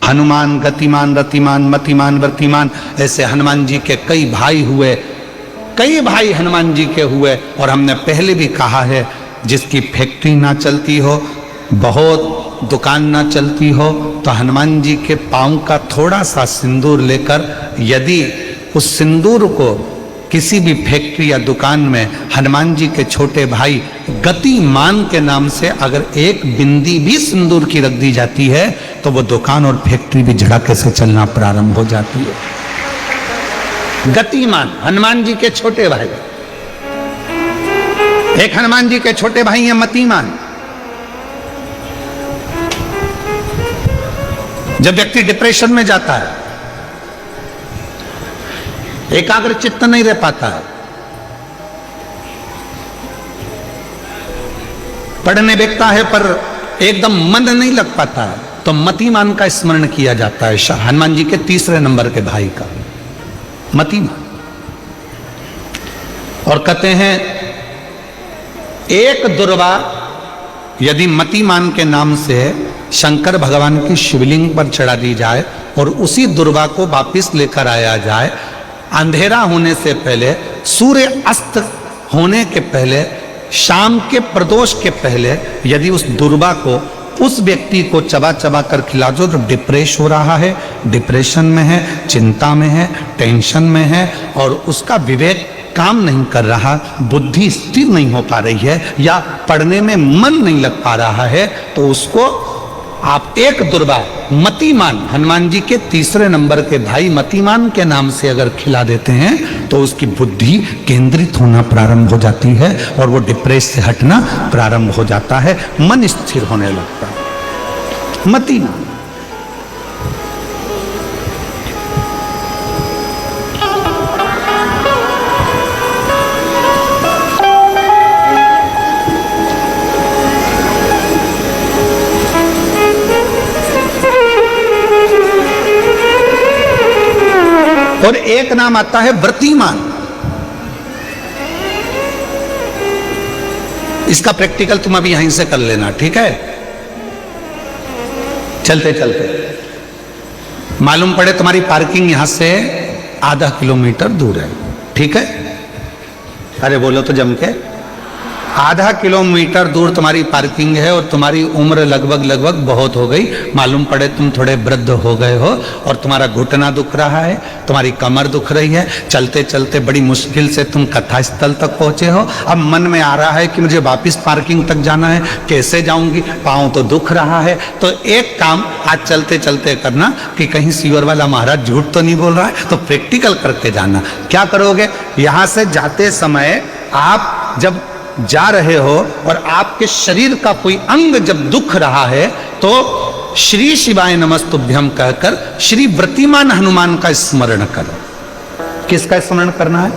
हनुमान गतिमान रतिमान मतिमान वर्तिमान, ऐसे हनुमान जी के कई भाई हुए, कई भाई हनुमान जी के हुए। और हमने पहले भी कहा है, जिसकी फैक्ट्री ना चलती हो, बहुत दुकान ना चलती हो, तो हनुमान जी के पांव का थोड़ा सा सिंदूर लेकर, यदि उस सिंदूर को किसी भी फैक्ट्री या दुकान में हनुमान जी के छोटे भाई गतिमान के नाम से अगर एक बिंदी भी सिंदूर की रख दी जाती है, तो वो दुकान और फैक्ट्री भी झड़के से चलना प्रारंभ हो जाती है। गतिमान हनुमान जी के छोटे भाई, एक हनुमान जी के छोटे भाई हैं मतिमान। जब व्यक्ति डिप्रेशन में जाता है, एकाग्र चित्त नहीं रह पाता है, पढ़ने बैठता है पर एकदम मन नहीं लग पाता है, तो मतिमान का स्मरण किया जाता है, हनुमान जी के तीसरे नंबर के भाई का, मतिमान। और कहते हैं एक दुर्वा यदि मतिमान के नाम से शंकर भगवान की शिवलिंग पर चढ़ा दी जाए और उसी दुर्वा को वापिस लेकर आया जाए, अंधेरा होने से पहले, सूर्य अस्त होने के पहले, शाम के प्रदोष के पहले यदि उस दुर्वा को उस व्यक्ति को चबा चबा कर खिला दो, जो डिप्रेस हो रहा है, डिप्रेशन में है, चिंता में है, टेंशन में है और उसका विवेक काम नहीं कर रहा, बुद्धि स्थिर नहीं हो पा रही है या पढ़ने में मन नहीं लग पा रहा है, तो उसको आप एक दुर्वा मतिमान, हनुमान जी के तीसरे नंबर के भाई मतिमान के नाम से अगर खिला देते हैं, तो उसकी बुद्धि केंद्रित होना प्रारंभ हो जाती है और वो डिप्रेस से हटना प्रारंभ हो जाता है, मन स्थिर होने लगता है। मतिमान और एक नाम आता है व्रतिमान। इसका प्रैक्टिकल तुम अभी यहीं से कर लेना, ठीक है? चलते चलते मालूम पड़े तुम्हारी पार्किंग यहां से आधा किलोमीटर दूर है, ठीक है? अरे बोलो तो जम के, आधा किलोमीटर दूर तुम्हारी पार्किंग है और तुम्हारी उम्र लगभग बहुत हो गई, मालूम पड़े तुम थोड़े वृद्ध हो गए हो और तुम्हारा घुटना दुख रहा है, तुम्हारी कमर दुख रही है, चलते चलते बड़ी मुश्किल से तुम कथा स्थल तक पहुंचे हो। अब मन में आ रहा है कि मुझे वापस पार्किंग तक जाना है, कैसे जाऊंगी, पाँव तो दुख रहा है। तो एक काम आज चलते चलते करना कि कहीं सीवर वाला महाराज झूठ तो नहीं बोल रहा है, तो प्रैक्टिकल करके जाना। क्या करोगे, यहां से जाते समय आप जब जा रहे हो और आपके शरीर का कोई अंग जब दुख रहा है, तो श्री शिवाय नमस्तुभ्यम कहकर श्री व्रतिमान हनुमान का स्मरण करो। किसका स्मरण करना है?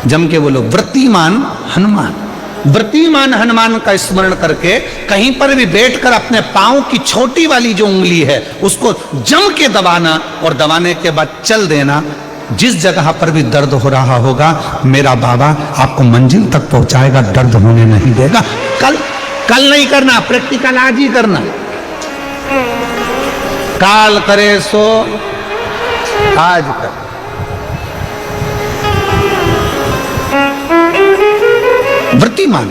जम के बोलो, व्रतिमान हनुमान। व्रतिमान हनुमान का स्मरण करके कहीं पर भी बैठकर अपने पांव की छोटी वाली जो उंगली है उसको जम के दबाना और दबाने के बाद चल देना। जिस जगह पर भी दर्द हो रहा होगा, मेरा बाबा आपको मंजिल तक पहुंचाएगा, दर्द होने नहीं देगा। कल नहीं करना, प्रैक्टिकल आज ही करना। काल करे सो आज कर। व्रतिमान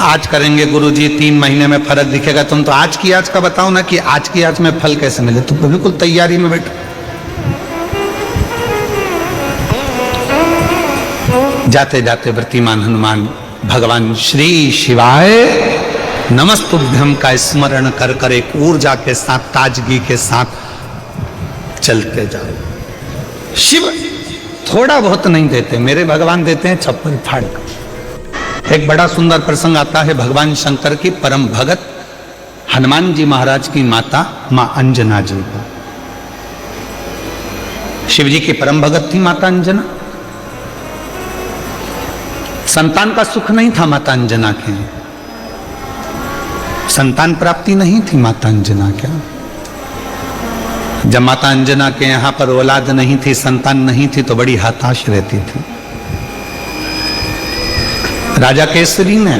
आज करेंगे गुरुजी, 3 महीने में फर्क दिखेगा। तुम तो आज की आज का बताओ ना कि आज की आज में फल कैसे मिले। तुम बिल्कुल तैयारी में बैठो। जाते जाते व्रतिमान हनुमान भगवान श्री शिवाय नमस्तुभ्यम का स्मरण कर कर एक ऊर्जा के साथ, ताजगी के साथ चलते जाओ। शिव थोड़ा बहुत नहीं देते, मेरे भगवान देते हैं छप्पर फाड़ कर। एक बड़ा सुंदर प्रसंग आता है भगवान शंकर की परम भगत हनुमान जी महाराज की माता मां अंजना जी को। शिव जी की परम भगत थी माता अंजना। संतान का सुख नहीं था माता अंजना के, संतान प्राप्ति नहीं थी माता अंजना के। जब माता अंजना के यहां पर औलाद नहीं थी, संतान नहीं थी, तो बड़ी हताश रहती थी। राजा केसरी ने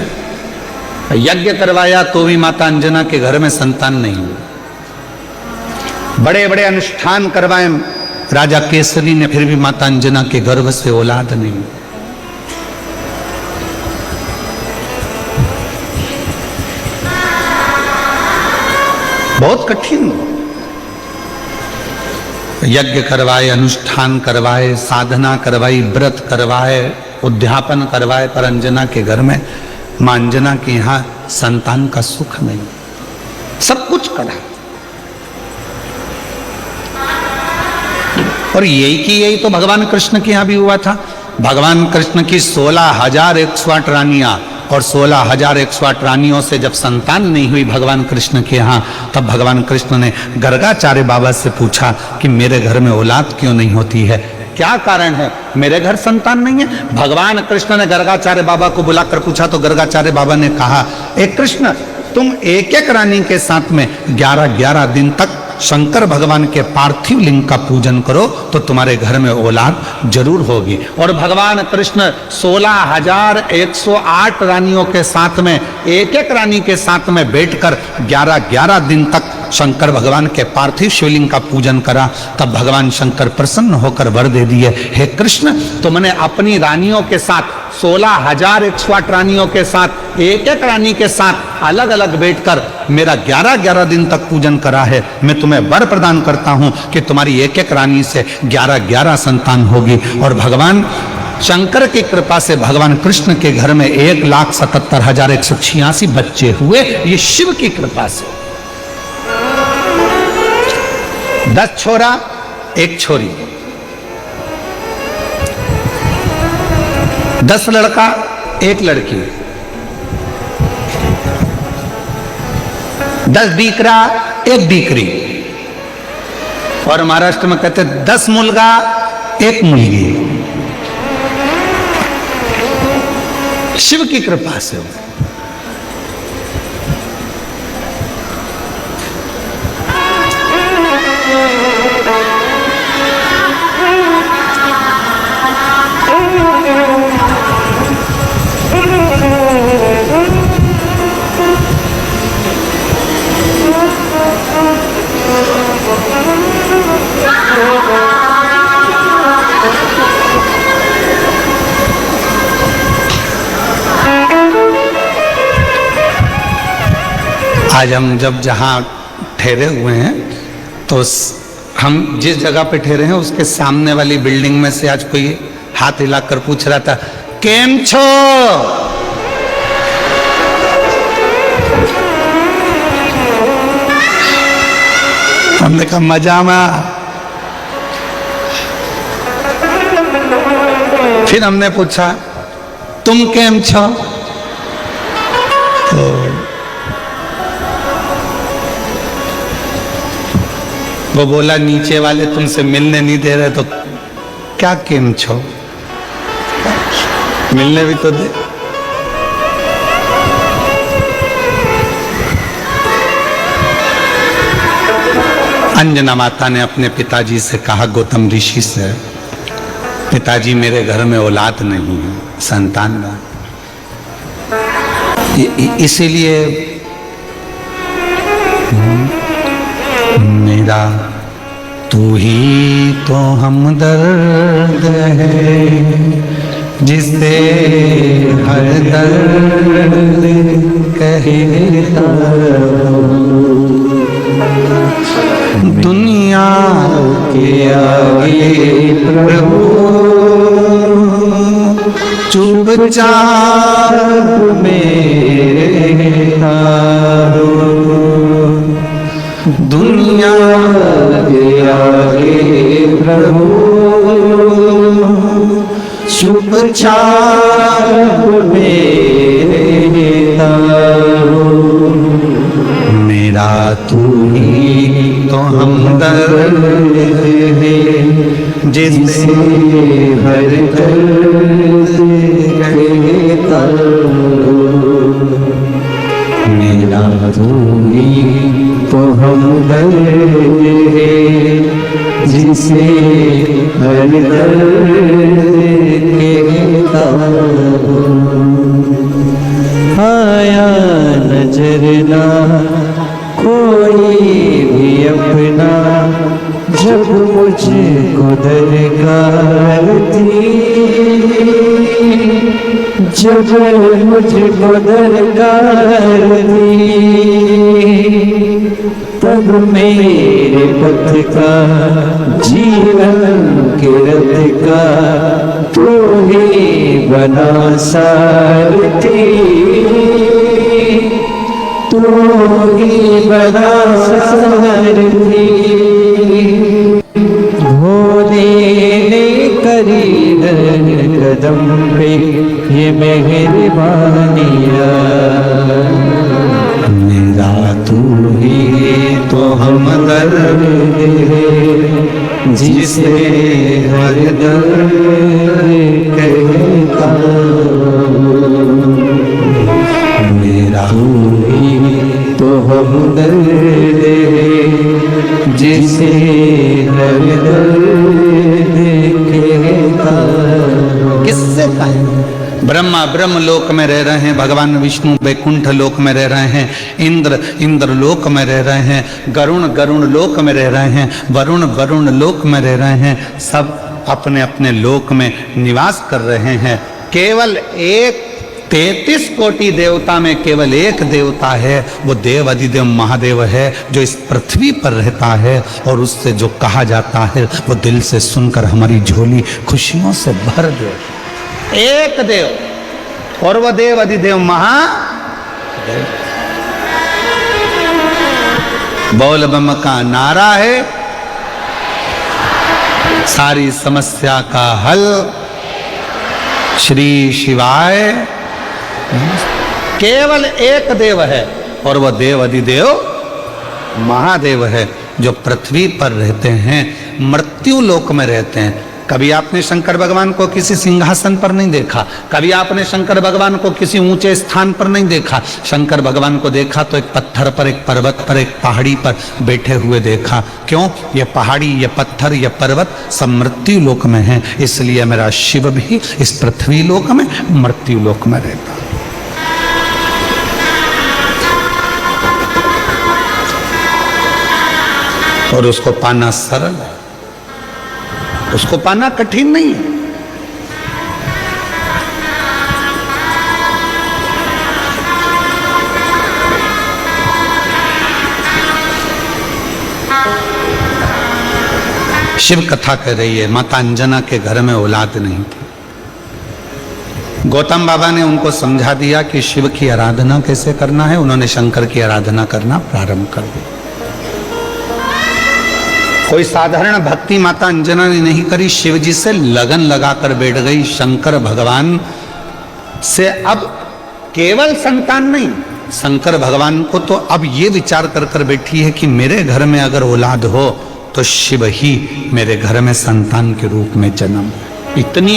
यज्ञ करवाया तो भी माता अंजना के घर में संतान नहीं हुई। बड़े बड़े अनुष्ठान करवाए राजा केसरी ने, फिर भी माता अंजना के गर्भ से औलाद नहीं हुई। बहुत कठिन। यज्ञ करवाए, अनुष्ठान करवाए, साधना करवाई, व्रत करवाए, उद्यापन करवाए, पर अंजना के घर में, मां अंजना के यहां संतान का सुख नहीं। सब कुछ करा और यही तो भगवान कृष्ण के यहां भी हुआ था। भगवान कृष्ण की 16,108 रानियां और 16,108 रानियों से जब संतान नहीं हुई भगवान कृष्ण के यहाँ, तब भगवान कृष्ण ने गर्गाचार्य बाबा से पूछा कि मेरे घर में औलाद क्यों नहीं होती है, क्या कारण है, मेरे घर संतान नहीं है। भगवान कृष्ण ने गर्गाचार्य बाबा को बुलाकर पूछा तो गर्गाचार्य बाबा ने कहा, एक कृष्ण, तुम एक एक रानी के साथ में 11-11 दिन तक शंकर भगवान के पार्थिव लिंग का पूजन करो तो तुम्हारे घर में औलाद जरूर होगी। और भगवान कृष्ण 16,108 रानियों के साथ में एक एक रानी के साथ में बैठकर 11-11 दिन तक शंकर भगवान के पार्थिव शिवलिंग का पूजन करा। तब भगवान शंकर प्रसन्न होकर वर दे दिए, हे कृष्ण, तुमने अपनी रानियों के साथ 16,108 रानियों के साथ एक एक रानी के साथ अलग अलग बैठकर मेरा 11-11 दिन तक पूजन करा है। मैं तुम्हें वर प्रदान करता हूं कि तुम्हारी एक एक रानी से 11-11 संतान होगी। और भगवान शंकर की कृपा से भगवान कृष्ण के घर में 1,77,186 बच्चे हुए। ये शिव की कृपा से। 10 छोरा 1 छोरी, 10 लड़का 1 लड़की, 10 दीकरा 1 दीकरी, और महाराष्ट्र में कहते 10 मुलगा 1 मुलगी। शिव की कृपा से। आज हम जब जहाँ ठहरे हुए हैं तो हम जिस जगह पे ठहरे हैं उसके सामने वाली बिल्डिंग में से आज कोई हाथ हिलाकर पूछ रहा था, केम छो? हमने कहा मजा में। फिर हमने पूछा तुम केम छो? तो वो बोला नीचे वाले तुमसे मिलने नहीं दे रहे, तो क्या केम छो, मिलने भी तो दे। अंजना माता ने अपने पिताजी से कहा, गौतम ऋषि से, पिताजी मेरे घर में औलाद नहीं है, संतान नहीं, इसीलिए मेरा तू ही तो हमदर्द है जिसे हर दर्द कहता दुनिया के आगे प्रभु चुपचाप मेरा दुनिया के आगे प्रभु चुपचाप मेरा तू ही तो हमदर्द है जिसे हर दर्द कहता मेरा तू ही तो हमदर्द है जिसे हर दर्द कहता आया नजरना कोई भी अपना, जब मुझको दरकार थी, जब मुझको दरकार थी, तब मेरे पथ का जीवन के रथ का तू ही बना सारथी, तू ही बना सारथी। भोले ने करी कदम पे ये मेहरबानिया, मेरा तू ही तो हमदर्द है, जिसे हर दर्द कहता, मेरा तू ही तो हमदर्द है, जिसे हर दर्द कहता। किससे कहें? ब्रह्मा ब्रह्म लोक में रह रहे हैं, भगवान विष्णु वैकुंठ लोक में रह रहे हैं, इंद्र इंद्र लोक में रह रहे हैं, गरुण गरुण लोक में रह रहे हैं, वरुण वरुण लोक में रह रहे हैं, सब अपने अपने लोक में निवास कर रहे हैं। केवल एक 33 कोटि देवता में केवल एक देवता है, वो देव अधिदेव महादेव है, जो इस पृथ्वी पर रहता है, और उससे जो कहा जाता है वो दिल से सुनकर हमारी झोली खुशियों से भर दे। एक देव, और वह देव अधिदेव महादेव। बोल बम का नारा है, सारी समस्या का हल श्री शिवाय। केवल एक देव है, और वह देव अधिदेव महादेव है, जो पृथ्वी पर रहते हैं, मृत्यु लोक में रहते हैं। कभी आपने शंकर भगवान को किसी सिंहासन पर नहीं देखा, कभी आपने शंकर भगवान को किसी ऊंचे स्थान पर नहीं देखा। शंकर भगवान को देखा तो एक पत्थर पर, एक पर्वत पर, एक पहाड़ी पर बैठे हुए देखा। क्यों? ये पहाड़ी, ये पत्थर, ये पर्वत सब मृत्यु लोक में है, इसलिए मेरा शिव भी इस पृथ्वी लोक में, मृत्यु लोक में रहता। और उसको पाना सरल है, उसको पाना कठिन नहीं है। शिव कथा कह रही है, माता अंजना के घर में औलाद नहीं थी। गौतम बाबा ने उनको समझा दिया कि शिव की आराधना कैसे करना है। उन्होंने शंकर की आराधना करना प्रारंभ कर दिया। कोई साधारण भक्ति माता अंजना ने नहीं करी, शिव जी से लगन लगाकर बैठ गई। शंकर भगवान से अब केवल संतान नहीं, शंकर भगवान को तो अब ये विचार कर कर बैठी है कि मेरे घर में अगर औलाद हो तो शिव ही मेरे घर में संतान के रूप में जन्म। इतनी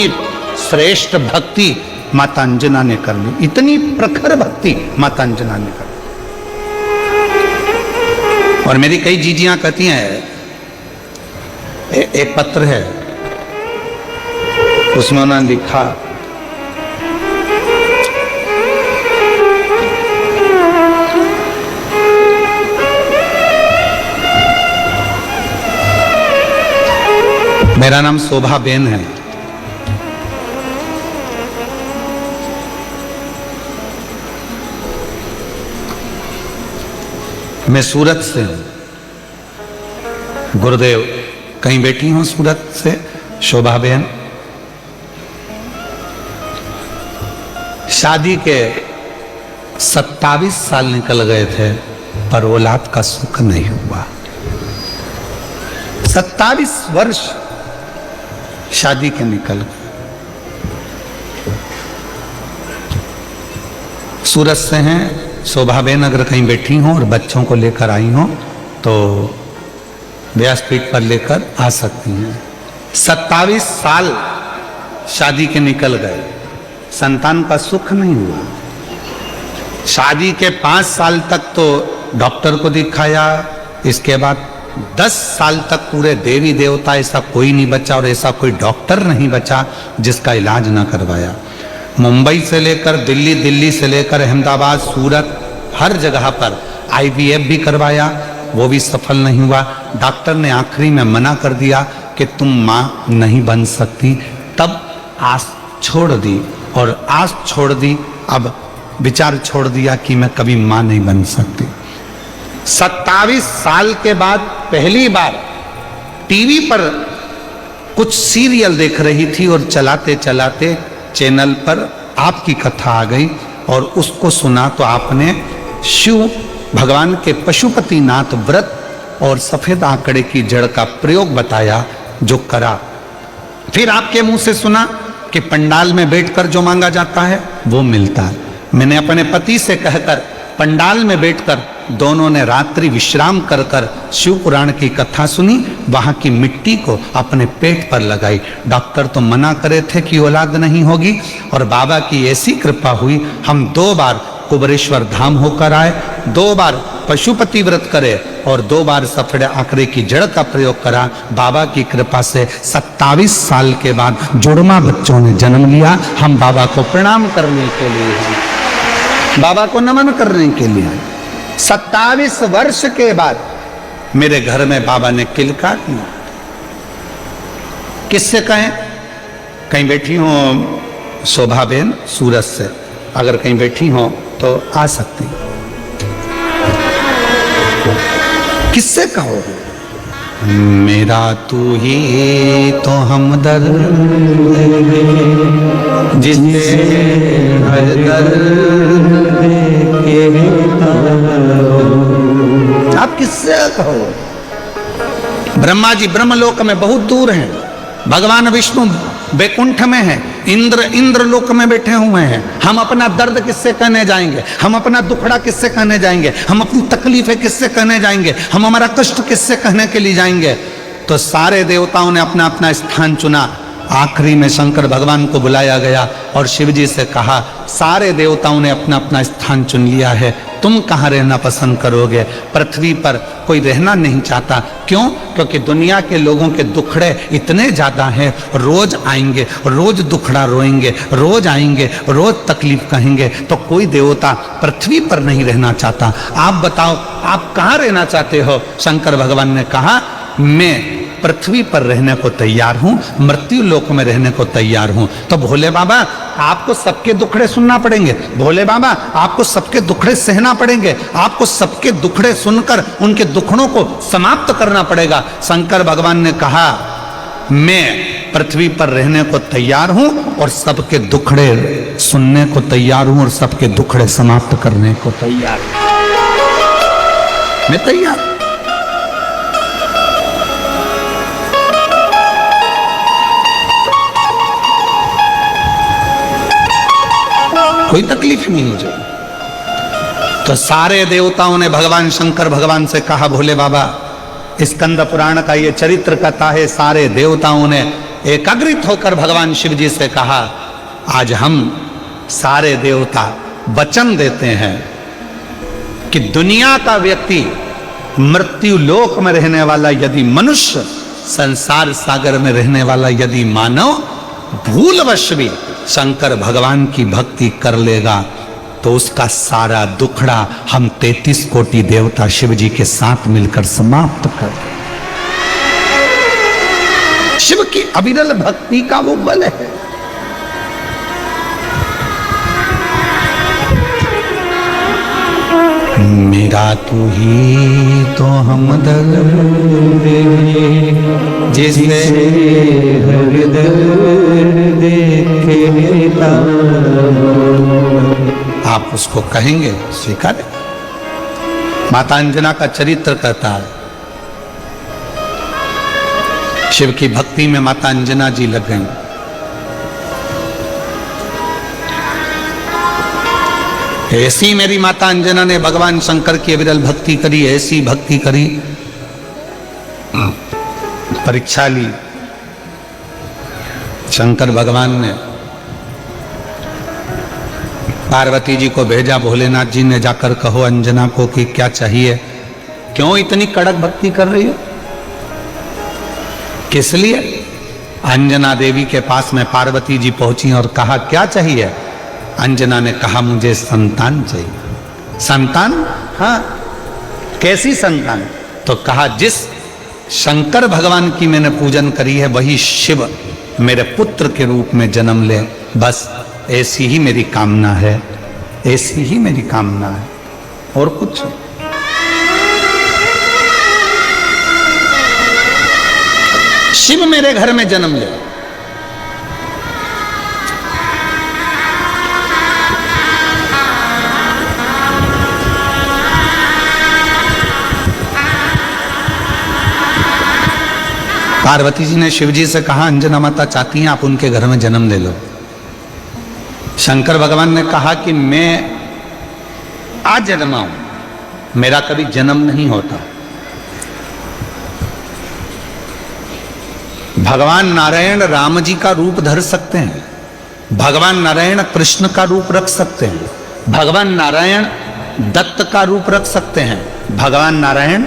श्रेष्ठ भक्ति माता अंजना ने कर ली, इतनी प्रखर भक्ति माता अंजना ने कर ली। और मेरी कई जीजियां कहती हैं, एक पत्र है, उसमें उन्होंने लिखा, मेरा नाम शोभा बेन है, मैं सूरत से हूं। गुरुदेव कहीं बैठी हूं सूरत से, शोभा बेन। शादी के 27 साल निकल गए थे, पर औलाद का सुख नहीं हुआ। 27 वर्ष शादी के निकल गए। सूरत से हैं शोभा बेन, अगर कहीं बैठी हो और बच्चों को लेकर आई हो तो व्यासपीठ पर लेकर आ सकती हैं। 27 साल शादी के निकल गए, संतान का सुख नहीं हुआ। शादी के 5 साल तक तो डॉक्टर को दिखाया, इसके बाद 10 साल तक पूरे देवी देवता ऐसा कोई नहीं बचा और ऐसा कोई डॉक्टर नहीं बचा जिसका इलाज ना करवाया। मुंबई से लेकर दिल्ली, दिल्ली से लेकर अहमदाबाद, सूरत, हर जगह पर IVF भी करवाया, वो भी सफल नहीं हुआ। डॉक्टर ने आखिरी में मना कर दिया कि तुम माँ नहीं बन सकती। तब आस छोड़ दी, और आस छोड़ दी, अब विचार छोड़ दिया कि मैं कभी माँ नहीं बन सकती। 27 साल के बाद पहली बार टीवी पर कुछ सीरियल देख रही थी, और चलाते चलाते चैनल पर आपकी कथा आ गई, और उसको सुना तो आपने शिव भगवान के पशुपतिनाथ व्रत और सफेद आंकड़े की जड़ का प्रयोग बताया, जो करा। फिर आपके मुंह से सुना कि पंडाल में बैठकर जो मांगा जाता है वो मिलता है। मैंने अपने पति से कहकर पंडाल में बैठकर दोनों ने रात्रि विश्राम कर कर शिव पुराण की कथा सुनी, वहां की मिट्टी को अपने पेट पर लगाई। डॉक्टर तो मना करे थे कि औलाद नहीं होगी, और बाबा की ऐसी कृपा हुई, हम 2 बार कुबरेश्वर धाम होकर आए, 2 बार पशुपति व्रत करे, और 2 बार सफेद आंकड़े की जड़ का प्रयोग करा। बाबा की कृपा से 27 साल के बाद जुड़वा बच्चों ने जन्म लिया। हम बाबा को प्रणाम करने के लिए हैं, बाबा को नमन करने के लिए। 27 वर्ष के बाद मेरे घर में बाबा ने किलका किया। किससे कहें? कहीं बैठी हो शोभा बेन सूरत से, अगर कहीं बैठी हो तो आ सकती। किससे कहो? मेरा तू ही तो हमदर्द जिससे हर दर्द कहता हूं। आप किससे कहो? ब्रह्मा जी ब्रह्मलोक में बहुत दूर हैं, भगवान विष्णु बैकुंठ में है, इंद्र लोक में बैठे हुए हैं। हम अपना दर्द किससे कहने जाएंगे? हम अपना दुखड़ा किससे कहने जाएंगे? हम अपनी तकलीफें किससे कहने जाएंगे? हम हमारा कष्ट किससे कहने के लिए जाएंगे? तो सारे देवताओं ने अपना अपना स्थान चुना। आखिरी में शंकर भगवान को बुलाया गया और शिव जी से कहा, सारे देवताओं ने अपना अपना स्थान चुन लिया है, तुम कहाँ रहना पसंद करोगे? पृथ्वी पर कोई रहना नहीं चाहता। क्यों? क्योंकि दुनिया के लोगों के दुखड़े इतने ज़्यादा हैं, रोज आएंगे, रोज दुखड़ा रोएंगे, रोज आएंगे, रोज तकलीफ कहेंगे, तो कोई देवता पृथ्वी पर नहीं रहना चाहता। आप बताओ, आप कहाँ रहना चाहते हो? शंकर भगवान ने कहा, मैं पृथ्वी पर रहने को तैयार हूं, मृत्यु लोक में रहने को तैयार हूं। तो भोले बाबा, आपको सबके दुखड़े सुनना पड़ेंगे। भोले बाबा, आपको सबके दुखड़े सहना पड़ेंगे। आपको सबके दुखड़े सुनकर उनके दुखड़ों को समाप्त करना पड़ेगा। शंकर भगवान ने कहा, मैं पृथ्वी पर रहने को तैयार हूं और सबके दुखड़े सुनने को तैयार हूं और सबके दुखड़े समाप्त करने को तैयार हूं। मैं तैयार। कोई तकलीफ नहीं मुझे। तो सारे देवताओं ने भगवान शंकर भगवान से कहा, भोले बाबा, स्कंद पुराण का ये चरित्र कथा है। सारे देवताओं ने एकाग्रित होकर भगवान शिव जी से कहा, आज हम सारे देवता वचन देते हैं कि दुनिया का व्यक्ति, मृत्यु लोक में रहने वाला यदि मनुष्य, संसार सागर में रहने वाला यदि मानव भूलवश भी शंकर भगवान की भक्ति कर लेगा, तो उसका सारा दुखड़ा हम 33 कोटि देवता शिव जी के साथ मिलकर समाप्त कर। शिव की अविरल भक्ति का वो बल है। मेरा तू ही तो हमदर्द जिससे हर दर्द कहता। आप उसको कहेंगे, स्वीकारें। माता अंजना का चरित्र कहता है, शिव की भक्ति में माता अंजना जी लग गई। ऐसी मेरी माता अंजना ने भगवान शंकर की अविरल भक्ति करी, ऐसी भक्ति करी, परीक्षा ली। शंकर भगवान ने पार्वती जी को भेजा, भोलेनाथ जी ने जाकर कहो अंजना को कि क्या चाहिए, क्यों इतनी कड़क भक्ति कर रही हो, किस लिए? अंजना देवी के पास में पार्वती जी पहुंची और कहा, क्या चाहिए? अंजना ने कहा, मुझे संतान चाहिए। संतान? हाँ। कैसी संतान? तो कहा जिस शंकर भगवान की मैंने पूजन करी है वही शिव मेरे पुत्र के रूप में जन्म ले। बस ऐसी ही मेरी कामना है, ऐसी ही मेरी कामना है, और कुछ। शिव मेरे घर में जन्म ले। पार्वती जी ने शिव जी से कहा अंजना माता चाहती हैं आप उनके घर में जन्म ले लो। शंकर भगवान ने कहा कि मैं आज जन्मा हूं, मेरा कभी जन्म नहीं होता। भगवान नारायण राम जी का रूप धर सकते हैं, भगवान नारायण कृष्ण का रूप रख सकते हैं, भगवान नारायण दत्त का रूप रख सकते हैं, भगवान नारायण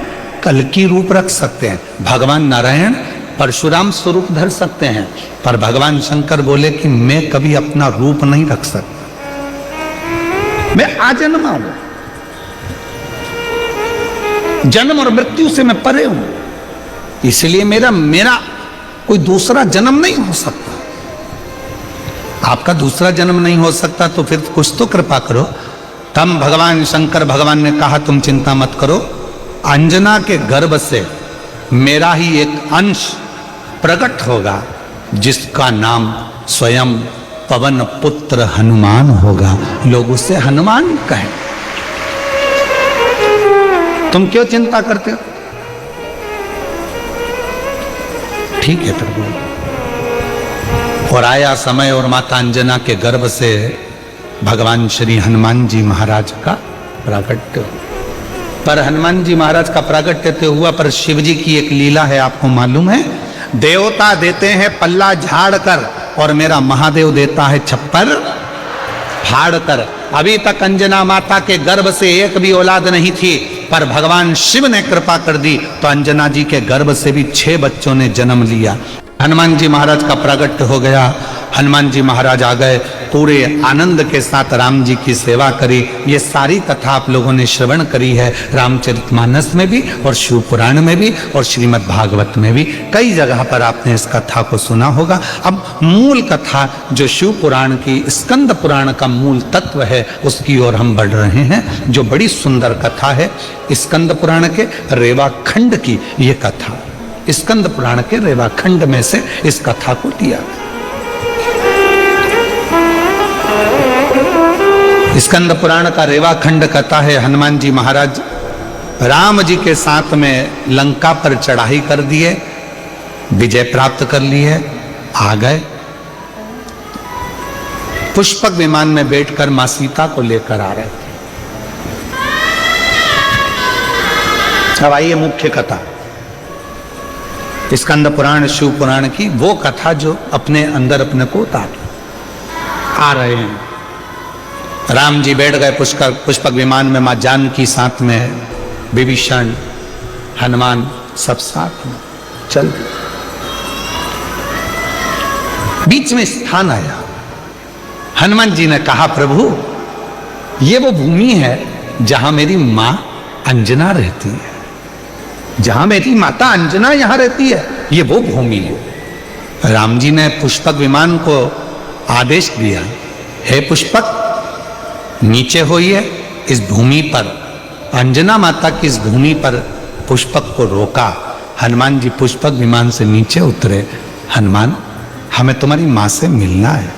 कल्कि रूप रख सकते हैं, भगवान नारायण परशुराम स्वरूप धर सकते हैं, पर भगवान शंकर बोले कि मैं कभी अपना रूप नहीं रख सकता, मैं आजन्मा हूं, जन्म और मृत्यु से मैं परे हूं, इसलिए मेरा कोई दूसरा जन्म नहीं हो सकता। आपका दूसरा जन्म नहीं हो सकता तो फिर कुछ तो कृपा करो। तब भगवान शंकर भगवान ने कहा तुम चिंता मत करो, अंजना के गर्भ से मेरा ही एक अंश प्रकट होगा जिसका नाम स्वयं पवन पुत्र हनुमान होगा, लोग उसे हनुमान कहें। तुम क्यों चिंता करते हो? ठीक है प्रभु। और आया समय और माता अंजना के गर्भ से भगवान श्री हनुमान जी महाराज का प्राकट्य। पर हनुमान जी महाराज का प्राकट्य तो हुआ, पर शिव जी की एक लीला है, आपको मालूम है? देवता देते हैं पल्ला झाड़ कर और मेरा महादेव देता है छप्पर फाड़ कर। अभी तक अंजना माता के गर्भ से एक भी औलाद नहीं थी, पर भगवान शिव ने कृपा कर दी तो अंजना जी के गर्भ से भी 6 बच्चों ने जन्म लिया। हनुमान जी महाराज का प्राकट्य हो गया, हनुमान जी महाराज आ गए, पूरे आनंद के साथ राम जी की सेवा करी। ये सारी कथा आप लोगों ने श्रवण करी है, रामचरितमानस में भी और शिव पुराण में भी और श्रीमद् भागवत में भी, कई जगह पर आपने इस कथा को सुना होगा। अब मूल कथा जो शिव पुराण की स्कंद पुराण का मूल तत्व है उसकी ओर हम बढ़ रहे हैं, जो बड़ी सुंदर कथा है स्कंद पुराण के रेवा खंड की। ये कथा स्कंद पुराण के रेवा खंड में से इस कथा को लिया। स्कंद पुराण का रेवा खंड कथा है, हनुमान जी महाराज राम जी के साथ में लंका पर चढ़ाई कर दिए, विजय प्राप्त कर ली है, आ गए। पुष्पक विमान में बैठकर मां सीता को लेकर आ रहे थे। अब आइए मुख्य कथा, स्कंद पुराण शिव पुराण की वो कथा जो अपने अंदर अपने को उतार आ रहे हैं। राम जी बैठ गए पुष्पक विमान में, मां जानकी साथ में, विभीषण हनुमान सब साथ में चल। बीच में स्थान आया, हनुमान जी ने कहा प्रभु ये वो भूमि है जहां मेरी मां अंजना रहती है, जहां मेरी माता अंजना यहां रहती है, ये वो भूमि है। राम जी ने पुष्पक विमान को आदेश दिया, हे पुष्पक नीचे होइए, इस भूमि पर अंजना माता की इस भूमि पर पुष्पक को रोका। हनुमान जी पुष्पक विमान से नीचे उतरे, हनुमान हमें तुम्हारी मां से मिलना है।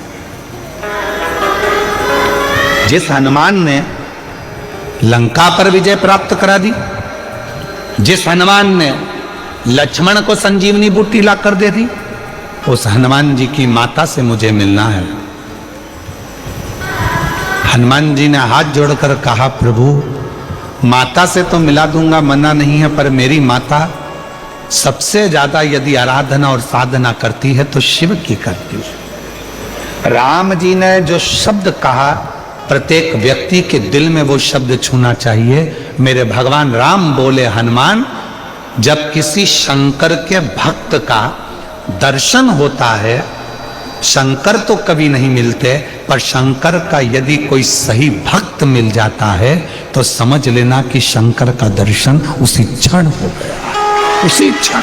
जिस हनुमान ने लंका पर विजय प्राप्त करा दी, जिस हनुमान ने लक्ष्मण को संजीवनी बूटी ला कर दे दी, उस हनुमान जी की माता से मुझे मिलना है। हनुमान जी ने हाथ जोड़कर कहा प्रभु माता से तो मिला दूंगा, मना नहीं है, पर मेरी माता सबसे ज्यादा यदि आराधना और साधना करती है तो शिव की करती है। राम जी ने जो शब्द कहा प्रत्येक व्यक्ति के दिल में वो शब्द छूना चाहिए। मेरे भगवान राम बोले हनुमान, जब किसी शंकर के भक्त का दर्शन होता है शंकर तो कभी नहीं मिलते, पर शंकर का यदि कोई सही भक्त मिल जाता है तो समझ लेना कि शंकर का दर्शन उसी क्षण हो गया, उसी क्षण।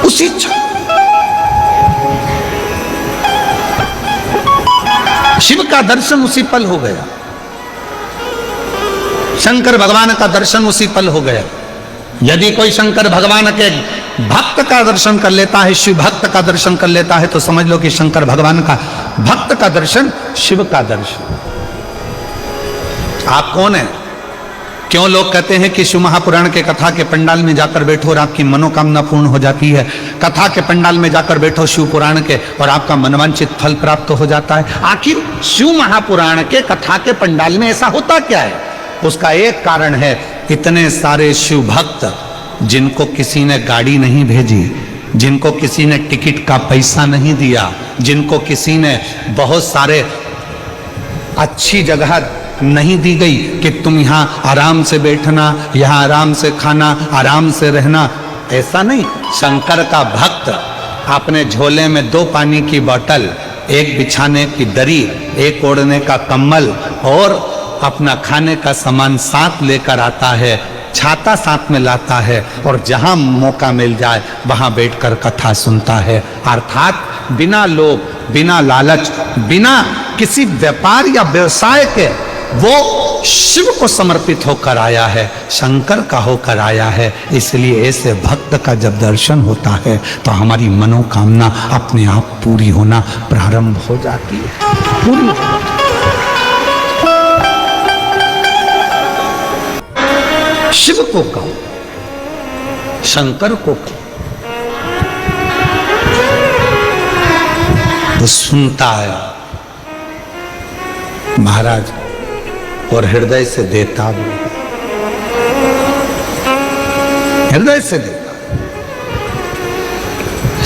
उसी क्षण शिव का दर्शन उसी पल हो गया, शंकर भगवान का दर्शन उसी पल हो गया। यदि कोई शंकर भगवान के भक्त का दर्शन कर लेता है, शिव भक्त का दर्शन कर लेता है, तो समझ लो कि शंकर भगवान का भक्त का दर्शन शिव का दर्शन। आप कौन है? क्यों लोग कहते हैं कि शिव महापुराण के कथा के पंडाल में जाकर बैठो और आपकी मनोकामना पूर्ण हो जाती है, कथा के पंडाल में जाकर बैठो शिव पुराण के और आपका मनवांचित फल प्राप्त हो जाता है। आखिर शिव महापुराण के कथा के पंडाल में ऐसा होता क्या है? उसका एक कारण है, इतने सारे शिव भक्त जिनको किसी ने गाड़ी नहीं भेजी, जिनको किसी ने टिकट का पैसा नहीं दिया, जिनको किसी ने बहुत सारे अच्छी जगह नहीं दी गई कि तुम यहाँ आराम से बैठना, यहाँ आराम से खाना, आराम से रहना, ऐसा नहीं। शंकर का भक्त अपने झोले में 2 पानी की बोतल, एक बिछाने की दरी, एक ओढ़ने का कंबल और अपना खाने का सामान साथ लेकर आता है, छाता साथ में लाता है और जहां मौका मिल जाए वहां बैठकर कथा सुनता है। अर्थात बिना लोभ, बिना लालच, बिना किसी व्यापार या व्यवसाय के वो शिव को समर्पित होकर आया है, शंकर का होकर आया है। इसलिए ऐसे भक्त का जब दर्शन होता है तो हमारी मनोकामना अपने आप पूरी होना प्रारंभ हो जाती है, पूरी हो जाती है। शिव को कहो, शंकर को कहो, वो सुनता है महाराज और हृदय से देता भी, हृदय से देता।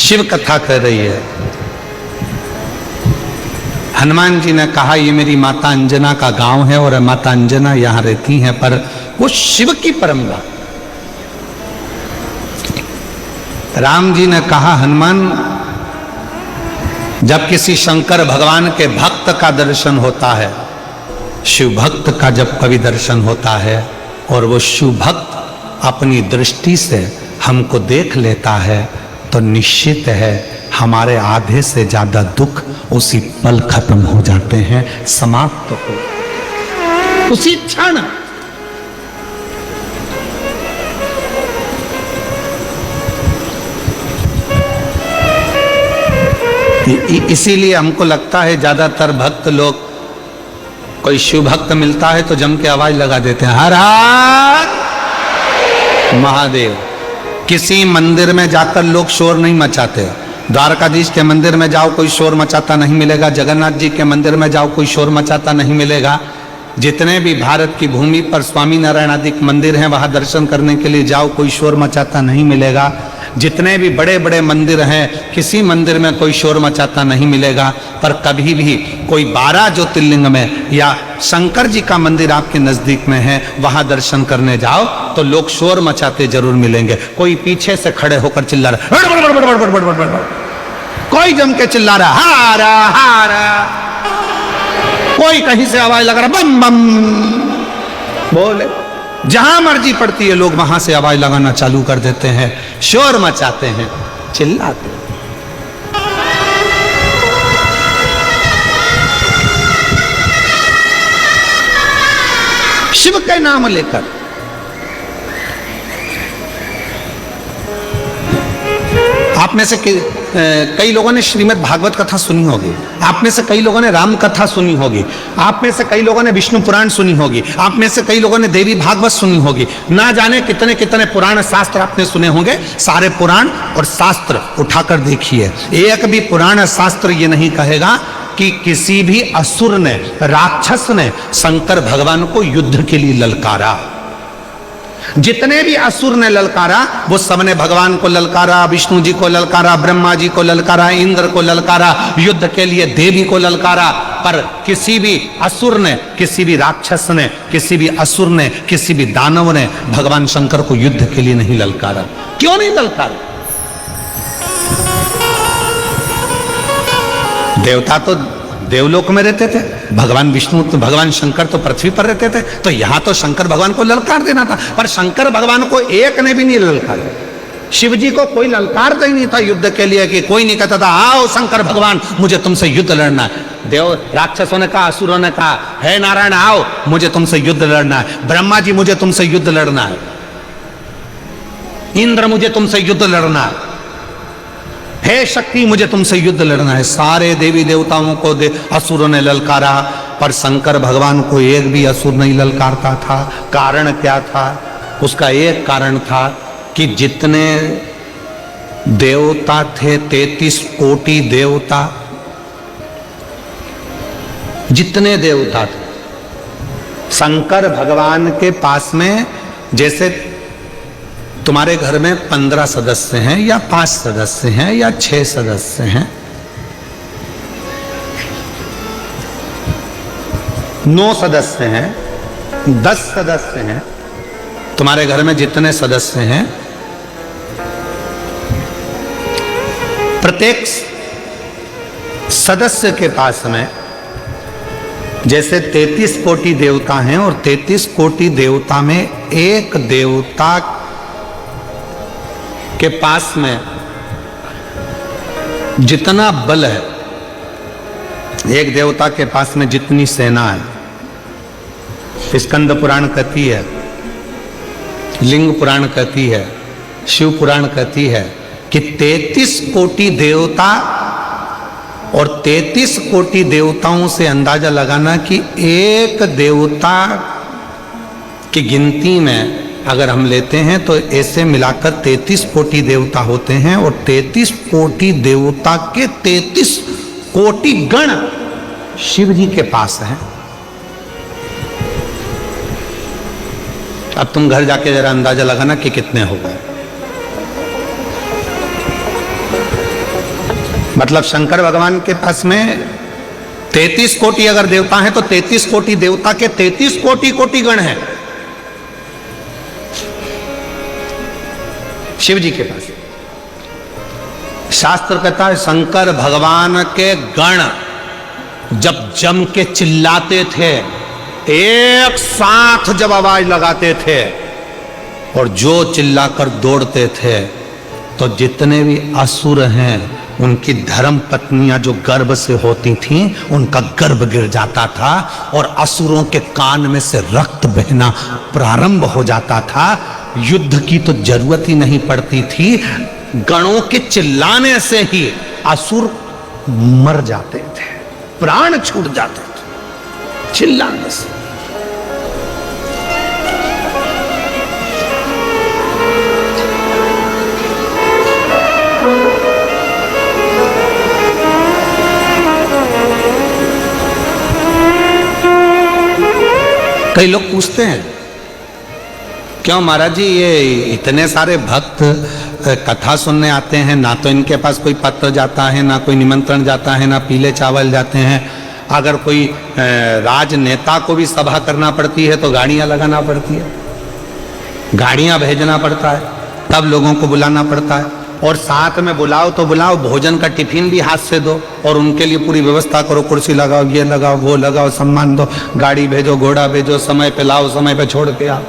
शिव कथा कर रही है, हनुमान जी ने कहा ये मेरी माता अंजना का गांव है और माता अंजना यहां रहती हैं, पर वो शिव की परंपरा। राम जी ने कहा हनुमान, जब किसी शंकर भगवान के भक्त का दर्शन होता है, शिव भक्त का जब कभी दर्शन होता है और वो शिव भक्त अपनी दृष्टि से हमको देख लेता है, तो निश्चित है हमारे आधे से ज्यादा दुख उसी पल खत्म हो जाते हैं, समाप्त हो उसी क्षण। इसीलिए हमको लगता है ज्यादातर भक्त लोग, कोई शिव भक्त मिलता है तो जम के आवाज लगा देते हैं, हर हर महादेव। किसी मंदिर में जाकर लोग शोर नहीं मचाते। द्वारकाधीश के मंदिर में जाओ कोई शोर मचाता नहीं मिलेगा, जगन्नाथ जी के मंदिर में जाओ कोई शोर मचाता नहीं मिलेगा। जितने भी भारत की भूमि पर स्वामी नारायण आदि मंदिर हैं वहां दर्शन करने के लिए जाओ, कोई शोर मचाता नहीं मिलेगा। जितने भी बड़े बड़े मंदिर हैं, किसी मंदिर में कोई शोर मचाता नहीं मिलेगा। पर कभी भी कोई 12 ज्योतिर्लिंग में या शंकर जी का मंदिर आपके नजदीक में है, वहां दर्शन करने जाओ तो लोग शोर मचाते जरूर मिलेंगे। कोई पीछे से खड़े होकर चिल्ला रहा, कोई जम के चिल्ला रहा हारा हारा, कोई कहीं से आवाज लगा रहा बम बम बोले। जहां मर्जी पड़ती है लोग वहां से आवाज लगाना चालू कर देते हैं, शोर मचाते हैं, चिल्लाते हैं। शिव के नाम लेकर आप में से कई लोगों ने श्रीमद् भागवत कथा सुनी होगी, आप में से कई लोगों ने राम कथा सुनी होगी, आप में से कई लोगों ने विष्णु पुराण सुनी होगी, आप में से कई लोगों ने देवी भागवत सुनी होगी। ना जाने कितने कितने पुराण शास्त्र आपने सुने होंगे। सारे पुराण और शास्त्र उठाकर देखिए, एक भी पुराण शास्त्र ये नहीं कहेगा कि किसी भी असुर ने, राक्षस ने शंकर भगवान को युद्ध के लिए ललकारा। जितने भी असुर ने ललकारा वो सबने भगवान को ललकारा, विष्णु जी को ललकारा, ब्रह्मा जी को ललकारा, इंद्र को ललकारा, युद्ध के लिए देवी को ललकारा, पर किसी भी असुर ने, किसी भी राक्षस ने, किसी भी असुर ने, किसी भी दानव ने भगवान शंकर को युद्ध के लिए नहीं ललकारा। क्यों नहीं ललकारा? देवता तो देवलोक में रहते थे, भगवान विष्णु तो भगवान शंकर तो पृथ्वी पर रहते थे, तो यहां तो शंकर भगवान को ललकार देना था, पर शंकर भगवान को एक ने भी नहीं ललकारा। शिव जी को कोई ललकारता ही नहीं था युद्ध के लिए, कि कोई नहीं कहता था आओ शंकर भगवान मुझे तुमसे युद्ध लड़ना है। देव राक्षसों ने कहा, असुरों ने कहा, हे नारायण आओ मुझे तुमसे युद्ध लड़ना है, ब्रह्मा जी मुझे तुमसे युद्ध लड़ना है, इंद्र मुझे तुमसे युद्ध लड़ना है, हे शक्ति मुझे तुमसे युद्ध लड़ना है। सारे देवी देवताओं को असुरों ने ललकारा, पर शंकर भगवान को एक भी असुर नहीं ललकारता था। कारण क्या था? उसका एक कारण था कि जितने देवता थे, 33 कोटि देवता, जितने देवता थे, शंकर भगवान के पास में जैसे तुम्हारे घर में 15 सदस्य हैं या 5 सदस्य हैं या 6 सदस्य हैं, 9 सदस्य हैं, 10 सदस्य हैं, तुम्हारे घर में जितने सदस्य हैं, प्रत्येक सदस्य के पास में जैसे 33 कोटि देवता हैं, और 33 कोटि देवता में एक देवता के पास में जितना बल है, एक देवता के पास में जितनी सेना है, स्कंद पुराण कहती है, लिंग पुराण कहती है, शिव पुराण कहती है कि 33 कोटि देवता, और 33 कोटि देवताओं से अंदाजा लगाना कि एक देवता की गिनती में अगर हम लेते हैं तो ऐसे मिलाकर 33 कोटि देवता होते हैं, और 33 कोटि देवता के 33 कोटि गण शिव जी के पास हैं। अब तुम घर जाके जरा अंदाजा लगाना कि कितने हो गए। मतलब शंकर भगवान के पास में 33 कोटि अगर देवता हैं तो 33 कोटि देवता के 33 कोटि कोटि गण हैं शिव जी के पास। शास्त्र कहता है शंकर भगवान के गण जब जम के चिल्लाते थे, एक साथ जब आवाज लगाते थे और जो चिल्लाकर दौड़ते थे, तो जितने भी असुर हैं उनकी धर्म पत्नियां जो गर्भ से होती थीं उनका गर्भ गिर जाता था, और असुरों के कान में से रक्त बहना प्रारंभ हो जाता था। युद्ध की तो जरूरत ही नहीं पड़ती थी, गणों के चिल्लाने से ही असुर मर जाते थे, प्राण छूट जाते थे चिल्लाने से। कई लोग पूछते हैं क्यों महाराज जी ये इतने सारे भक्त कथा सुनने आते हैं, ना तो इनके पास कोई पत्र जाता है, ना कोई निमंत्रण जाता है, ना पीले चावल जाते हैं। अगर कोई राजनेता को भी सभा करना पड़ती है तो गाड़ियां लगाना पड़ती है, गाड़ियां भेजना पड़ता है, तब लोगों को बुलाना पड़ता है, और साथ में बुलाओ तो बुलाओ, भोजन का टिफिन भी हाथ से दो और उनके लिए पूरी व्यवस्था करो, कुर्सी लगाओ, ये लगाओ, वो लगाओ, सम्मान दो, गाड़ी भेजो, घोड़ा भेजो, समय पे लाओ, समय पे छोड़ के आओ।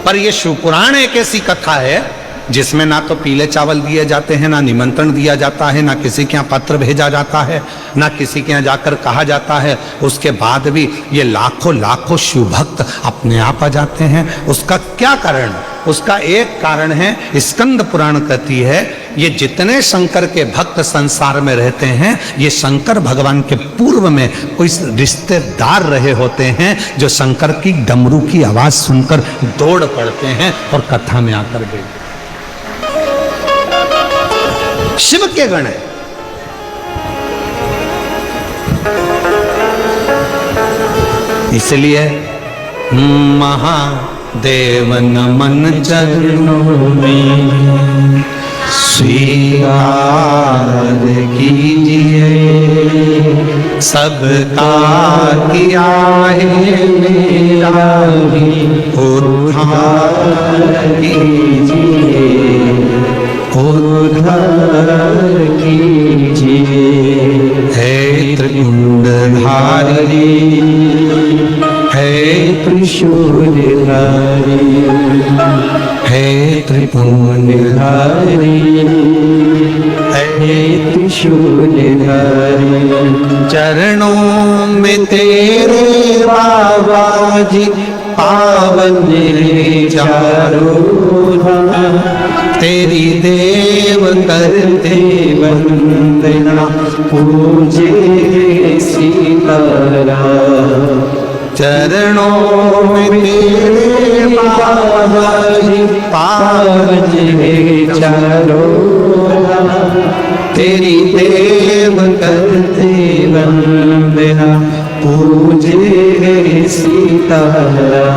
पर ये शिव पुराण एक ऐसी कथा है जिसमें ना तो पीले चावल दिए जाते हैं, ना निमंत्रण दिया जाता है, ना किसी के यहाँ पत्र भेजा जाता है, ना किसी के यहाँ जाकर कहा जाता है। उसके बाद भी ये लाखों लाखों शिव भक्त अपने आप आ जाते हैं। उसका क्या कारण? उसका एक कारण है, स्कंद पुराण कहती है, ये जितने शंकर के भक्त संसार में रहते हैं, ये शंकर भगवान के पूर्व में कोई रिश्तेदार रहे होते हैं जो शंकर की डमरू की आवाज सुनकर दौड़ पड़ते हैं और कथा में आकर गए। शिव के गण है। इसलिए देव नमन चरणों में स्वीकार कीजिए, सबका किया है मेरा भी उद्धार कीजिए, उद्धार कीजिए। हे त्रिपुंडधारी, हे त्रिशूलधारी, हे त्रिपुंडधारी, हे त्रिशूलधारी। चरणों में तेरे बाबा जी पावन चारों धाम, तेरी देव करते वंदना पूजे सीताराम। चरणों में तेरे बाबा जी पावन चारों धाम, तेरी देव करते वंदना पूजे सीताराम।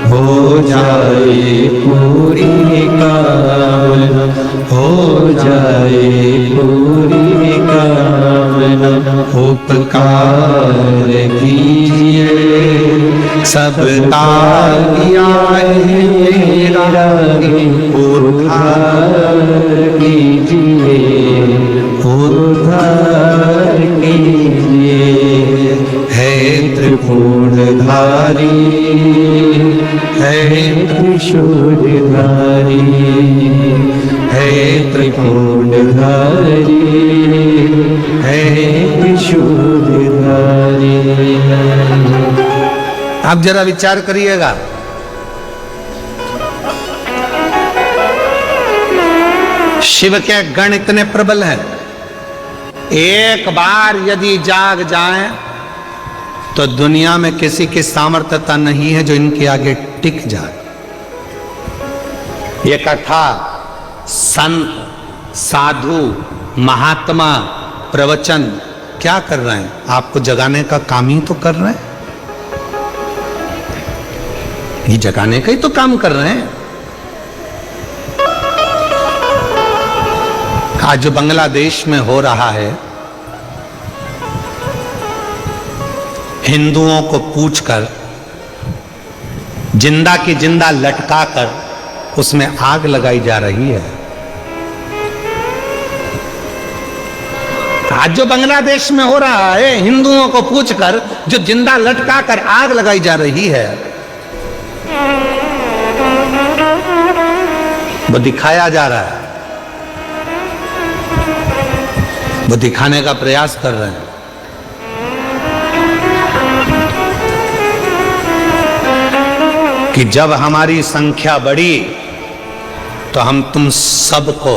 हो जाए पूरी कामना, हो जाए पूरी कामना। उपकार कीजिए, सबका किया है मेरा उद्धार कीजिए, उद्धार कीजिए। हे त्रिपुंडधारी, हे त्रिशूलधारी, हे त्रिपुंडधारी, हे त्रिशूलधारी। आप जरा विचार करिएगा, शिव के गण इतने प्रबल हैं, एक बार यदि जाग जाएं तो दुनिया में किसी की सामर्थ्यता नहीं है जो इनके आगे टिक जाए। ये कथा संत, साधु, महात्मा, प्रवचन क्या कर रहे हैं? आपको जगाने का काम ही तो कर रहे हैं, ये जगाने का ही तो काम कर रहे हैं। आज जो बांग्लादेश में हो रहा है, हिंदुओं को पूछकर जिंदा की जिंदा लटकाकर उसमें आग लगाई जा रही है। आज जो बांग्लादेश में हो रहा है, हिंदुओं को पूछकर जो जिंदा लटकाकर आग लगाई जा रही है, वो दिखाया जा रहा है, वो दिखाने का प्रयास कर रहे हैं। कि जब हमारी संख्या बढ़ी तो हम तुम सबको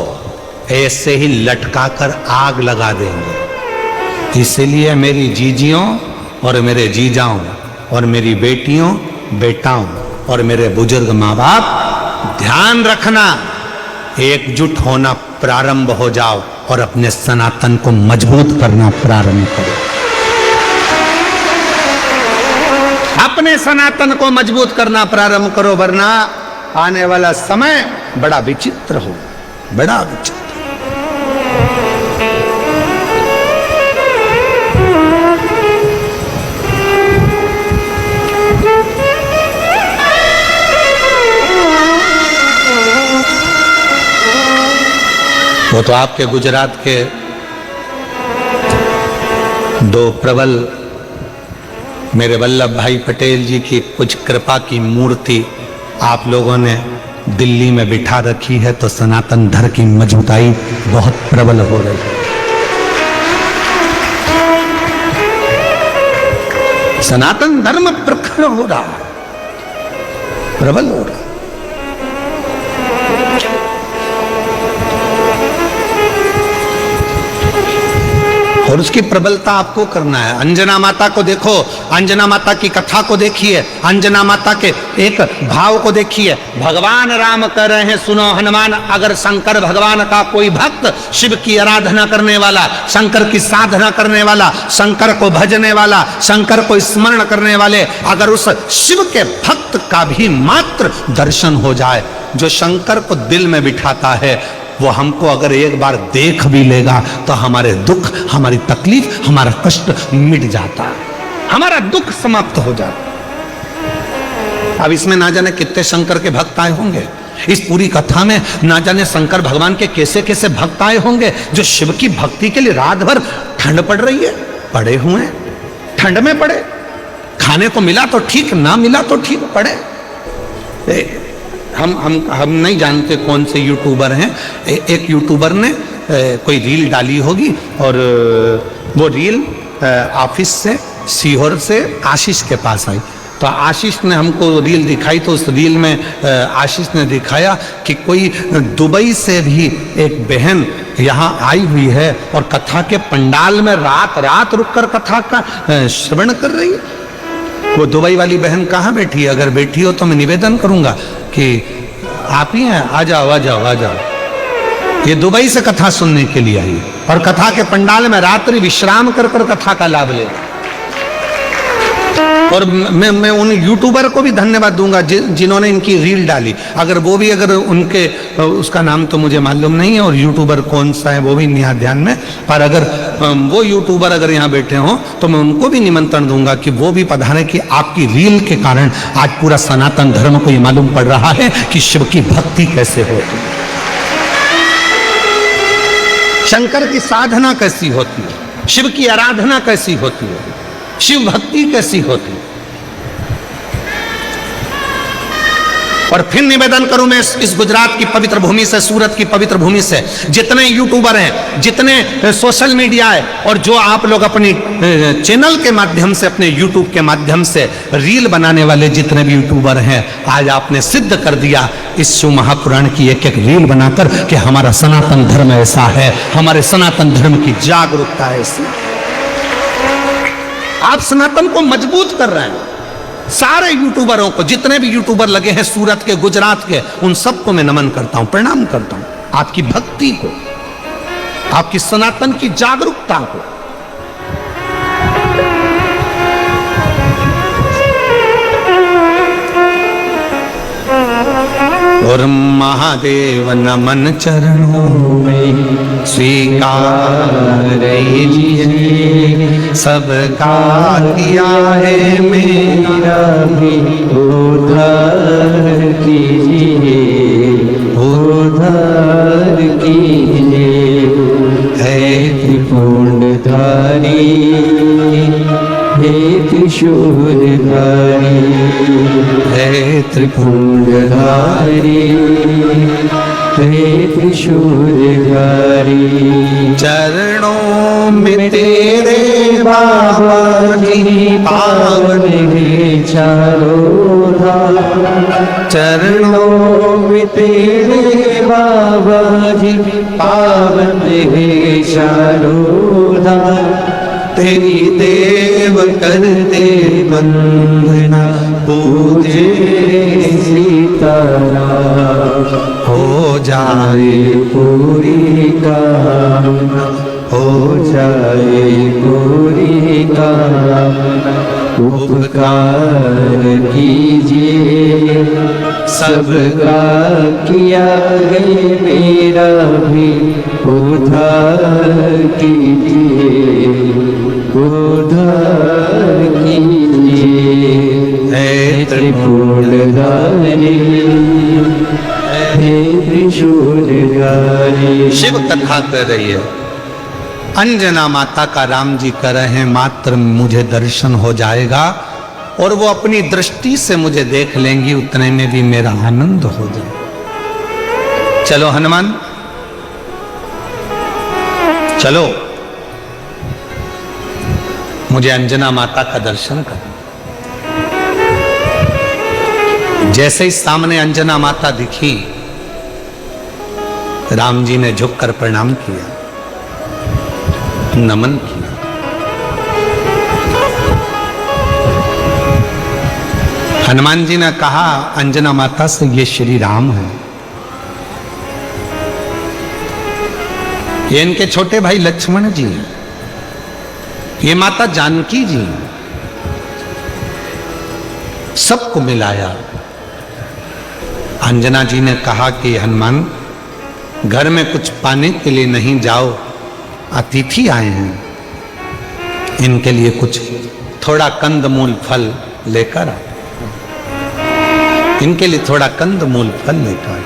ऐसे ही लटकाकर आग लगा देंगे। इसलिए मेरी जीजियों और मेरे जीजाओं और मेरी बेटियों, बेटाओं और मेरे बुजुर्ग माँ बाप, ध्यान रखना, एकजुट होना प्रारंभ हो जाओ और अपने सनातन को मजबूत करना प्रारंभ करो। अपने सनातन को मजबूत करना प्रारंभ करो, वरना आने वाला समय बड़ा विचित्र हो, बड़ा विचित्र। वो तो आपके गुजरात के दो प्रबल मेरे वल्लभ भाई पटेल जी की कुछ कृपा की मूर्ति आप लोगों ने दिल्ली में बिठा रखी है, तो सनातन धर्म की मजबूताई बहुत प्रबल हो रही है। सनातन धर्म प्रखर हो रहा है, प्रबल हो रहा है। और उसकी प्रबलता आपको करना है। अंजना माता को देखो, अंजना माता की कथा को देखिए, अंजना माता के एक भाव को देखिए। भगवान राम कह रहे हैं, सुनो हनुमान, अगर शंकर भगवान का कोई भक्त, शिव की आराधना करने वाला, शंकर की साधना करने वाला, शंकर को भजने वाला, शंकर को स्मरण करने वाले, अगर उस शिव के भक्त भक्त का भी मात्र दर्शन हो जाए, जो शंकर को दिल में बिठाता है, वो हमको अगर एक बार देख भी लेगा तो हमारे दुख, हमारी तकलीफ, हमारा कष्ट मिट जाता है, हमारा दुख समाप्त हो जाता है। अब इसमें ना जाने कितने शंकर के भक्त आए होंगे, इस पूरी कथा में ना जाने शंकर भगवान के कैसे कैसे भक्त आए होंगे, जो शिव की भक्ति के लिए रात भर, ठंड पड़ रही है, पड़े हुए हैं, ठंड में पड़े, खाने को मिला तो ठीक, ना मिला तो ठीक, पड़े। हम नहीं जानते कौन से यूट्यूबर हैं, एक यूट्यूबर ने कोई रील डाली होगी और वो रील ऑफिस से, सीहोर से आशीष के पास आई, तो आशीष ने हमको रील दिखाई, तो उस रील में आशीष ने दिखाया कि कोई दुबई से भी एक बहन यहाँ आई हुई है और कथा के पंडाल में रात रात रुककर कथा का श्रवण कर रही है। वो दुबई वाली बहन कहाँ बैठी है? अगर बैठी हो तो मैं निवेदन करूंगा कि आप ही हैं, आ जाओ आ जाओ आ जाओ। ये दुबई से कथा सुनने के लिए आई और कथा के पंडाल में रात्रि विश्राम कर कर कथा का लाभ ले। और मैं उन यूट्यूबर को भी धन्यवाद दूंगा जिन्होंने इनकी रील डाली। अगर वो भी, अगर उनके, उसका नाम तो मुझे मालूम नहीं है और यूट्यूबर कौन सा है वो भी नहीं ध्यान में, पर अगर वो यूट्यूबर अगर यहाँ बैठे हों तो मैं उनको भी निमंत्रण दूंगा कि वो भी पधारें, कि आपकी रील के कारण आज पूरा सनातन धर्म को ये मालूम पड़ रहा है कि शिव की भक्ति कैसे होती है, शंकर की साधना कैसी होती है, शिव की आराधना कैसी होती है, शिव भक्ति कैसी होती। और फिर निवेदन करूं मैं इस गुजरात की पवित्र भूमि से, सूरत की पवित्र भूमि से, जितने यूट्यूबर हैं, जितने सोशल मीडिया है और जो आप लोग अपनी चैनल के माध्यम से, अपने यूट्यूब के माध्यम से रील बनाने वाले जितने भी यूट्यूबर हैं, आज आपने सिद्ध कर दिया इस शिव महापुराण की एक एक रील बनाकर कि हमारा सनातन धर्म ऐसा है, हमारे सनातन धर्म की जागरूकता ऐसी। आप सनातन को मजबूत कर रहे हैं। सारे यूट्यूबरों को, जितने भी यूट्यूबर लगे हैं सूरत के, गुजरात के, उन सबको मैं नमन करता हूं, प्रणाम करता हूं, आपकी भक्ति को, आपकी सनातन की जागरूकता को। और महादेव नमन चरणों में स्वीकार लीजिए, सबका किया है मेरा भी उद्धार कीजिए, उद्धार कीजिए। है त्रिपुंडधारी, हे त्रिशूलधारी, हे त्रिपुंडधारी, हे त्रिशूलधारी। चरणों में तेरे बाबा जी पावन है चारों धाम, चरणों में तेरे बाबा जी पावन है चारों धाम। तेरी देव करते वंदना, पूजे सीताराम, हो जाए पूरी कामना, हो जाए पूरी कामना। उपकार कीजिए, सबका किया है मेरा भी उद्धार कीजिए, उद्धार कीजिए। हे त्रिशूलधारी, हे त्रिशूलधारी। शिव कथा कर रही है, अंजना माता का राम जी कर रहे हैं, मात्र मुझे दर्शन हो जाएगा और वो अपनी दृष्टि से मुझे देख लेंगी, उतने में भी मेरा आनंद हो जाए। चलो हनुमान, चलो मुझे अंजना माता का दर्शन कर। जैसे ही सामने अंजना माता दिखी, राम जी ने झुककर प्रणाम किया, नमन किया। हनुमान जी ने कहा अंजना माता से, ये श्री राम है, ये इनके छोटे भाई लक्ष्मण जी हैं, ये माता जानकी जी हैं। सबको मिलाया। अंजना जी ने कहा कि हनुमान, घर में कुछ पाने के लिए नहीं जाओ, अतिथि आए हैं, इनके लिए कुछ थोड़ा कंदमूल फल लेकर आओ, इनके लिए थोड़ा कंदमूल फल लेकर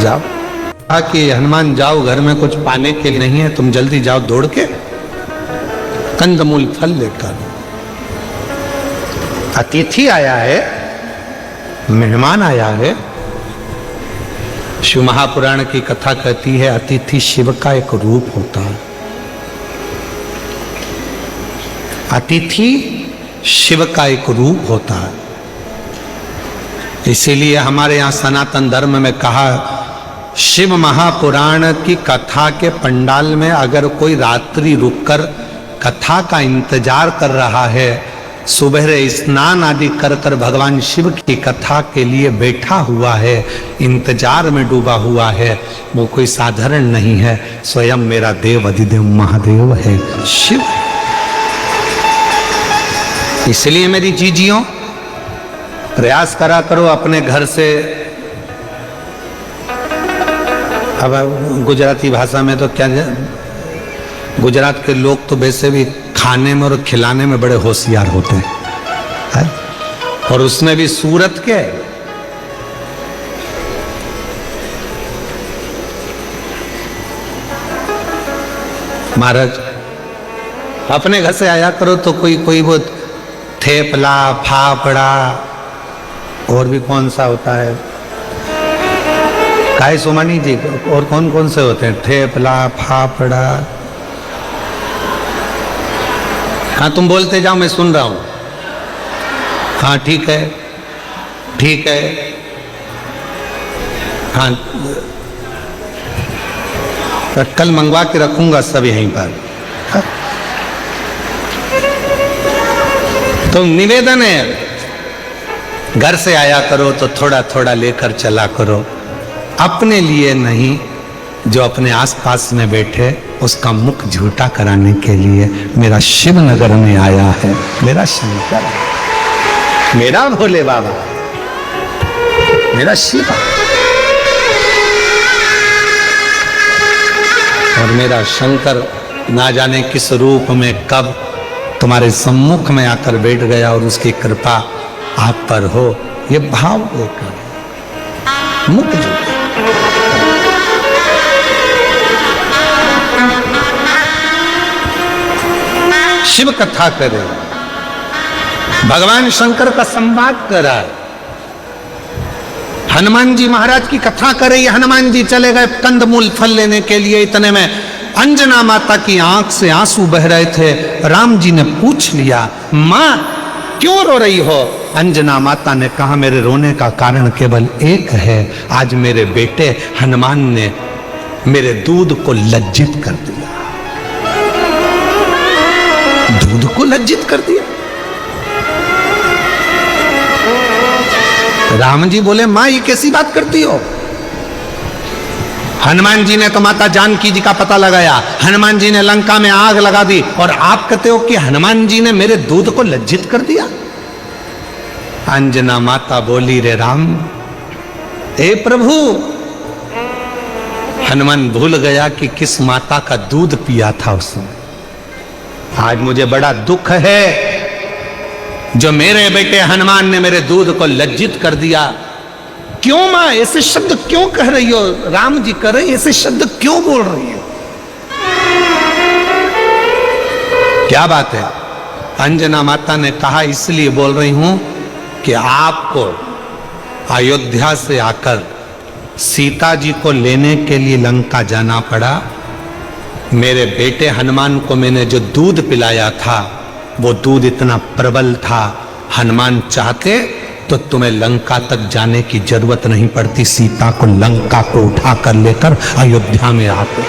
जाओ। कहा कि हनुमान जाओ, घर में कुछ पाने के लिए नहीं है, तुम जल्दी जाओ दौड़ के कंदमूल फल लेकर। अतिथि आया है, मेहमान आया है। शिव महापुराण की कथा कहती है अतिथि शिव का एक रूप होता है। अतिथि शिव का एक रूप होता है। इसीलिए हमारे यहाँ सनातन धर्म में कहा, शिव महापुराण की कथा के पंडाल में अगर कोई रात्रि रुककर कथा का इंतजार कर रहा है, सुबह स्नान आदि कर कर भगवान शिव की कथा के लिए बैठा हुआ है, इंतजार में डूबा हुआ है, वो कोई साधारण नहीं है, स्वयं मेरा देव अधिदेव महादेव है, शिव। इसलिए मेरी जीजियों, प्रयास करा करो अपने घर से। अब गुजराती भाषा में तो क्या, गुजरात के लोग तो वैसे भी खाने में और खिलाने में बड़े होशियार होते हैं, और उसमें भी सूरत के। महाराज अपने घर से आया करो तो कोई वो थेपला, फाफड़ा, और भी कौन सा होता है, काय सोमानी जी, और कौन कौन से होते हैं, थेपला, फाफड़ा। हाँ तुम बोलते जाओ, मैं सुन रहा हूं। हाँ ठीक है, ठीक है। हाँ तो कल मंगवा के रखूंगा सब यहीं पर। हाँ? तो निवेदन है, घर से आया करो तो थोड़ा थोड़ा लेकर चला करो, अपने लिए नहीं, जो अपने आसपास में बैठे उसका मुख झूठा कराने के लिए। मेरा शिव नगर में आया है, मेरा शंकर, मेरा भोले बाबा, मेरा शिव, और मेरा शंकर ना जाने किस रूप में कब तुम्हारे सम्मुख में आकर बैठ गया, और उसकी कृपा आप पर हो, ये भाव लेकर मुख झूठा। शिव कथा करे, भगवान शंकर का संवाद करा, हनुमान जी महाराज की कथा करे। ये हनुमान जी चले गए कंदमूल फल लेने के लिए, इतने में अंजना माता की आंख से आंसू बह रहे थे। राम जी ने पूछ लिया, मां क्यों रो रही हो? अंजना माता ने कहा, मेरे रोने का कारण केवल एक है, आज मेरे बेटे हनुमान ने मेरे दूध को लज्जित कर दिया। दूध को लज्जित कर दिया? राम जी बोले, मां ये कैसी बात करती हो? हनुमान जी ने तो माता जानकी जी का पता लगाया, हनुमान जी ने लंका में आग लगा दी, और आप कहते हो कि हनुमान जी ने मेरे दूध को लज्जित कर दिया? अंजना माता बोली, रे राम, हे प्रभु, हनुमान भूल गया कि किस माता का दूध पिया था उसने। आज मुझे बड़ा दुख है जो मेरे बेटे हनुमान ने मेरे दूध को लज्जित कर दिया। क्यों मां ऐसे शब्द क्यों कह रही हो? राम जी कह रहे, ऐसे शब्द क्यों बोल रही हो? क्या बात है? अंजना माता ने कहा, इसलिए बोल रही हूं कि आपको अयोध्या से आकर सीता जी को लेने के लिए लंका जाना पड़ा। मेरे बेटे हनुमान को मैंने जो दूध पिलाया था, वो दूध इतना प्रबल था, हनुमान चाहते तो तुम्हें लंका तक जाने की जरूरत नहीं पड़ती, सीता को लंका को उठाकर लेकर अयोध्या में आते।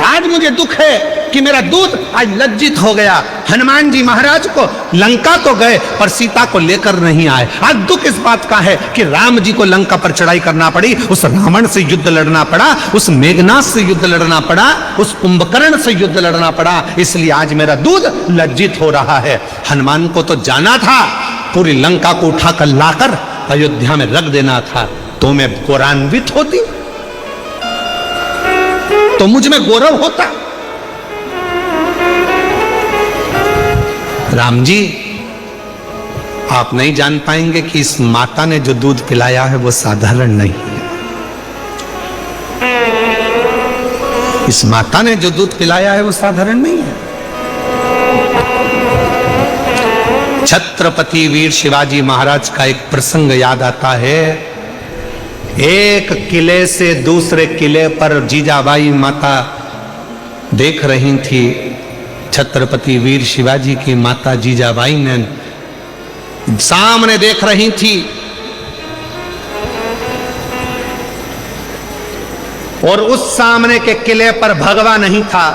आज मुझे दुख है कि मेरा दूध आज लज्जित हो गया। हनुमान जी महाराज को लंका तो गए पर सीता को लेकर नहीं आए। आज दुख इस बात का है कि राम जी को लंका पर चढ़ाई करना पड़ी, उस रावण से युद्ध लड़ना पड़ा, उस मेघनाथ से युद्ध लड़ना पड़ा, उस कुंभकर्ण से युद्ध लड़ना पड़ा। इसलिए आज मेरा दूध लज्जित हो रहा है। हनुमान को तो जाना था पूरी लंका को उठाकर लाकर अयोध्या में रख देना था तो मैं गौरवान्वित होती, तो मुझ में गौरव होता। राम जी, आप नहीं जान पाएंगे कि इस माता ने जो दूध पिलाया है वो साधारण नहीं है। इस माता ने जो दूध पिलाया है वो साधारण नहीं है। छत्रपति वीर शिवाजी महाराज का एक प्रसंग याद आता है। एक किले से दूसरे किले पर जीजाबाई माता देख रही थी। छत्रपति वीर शिवाजी की माता जीजाबाई ने सामने देख रही थी और उस सामने के किले पर भगवा नहीं था,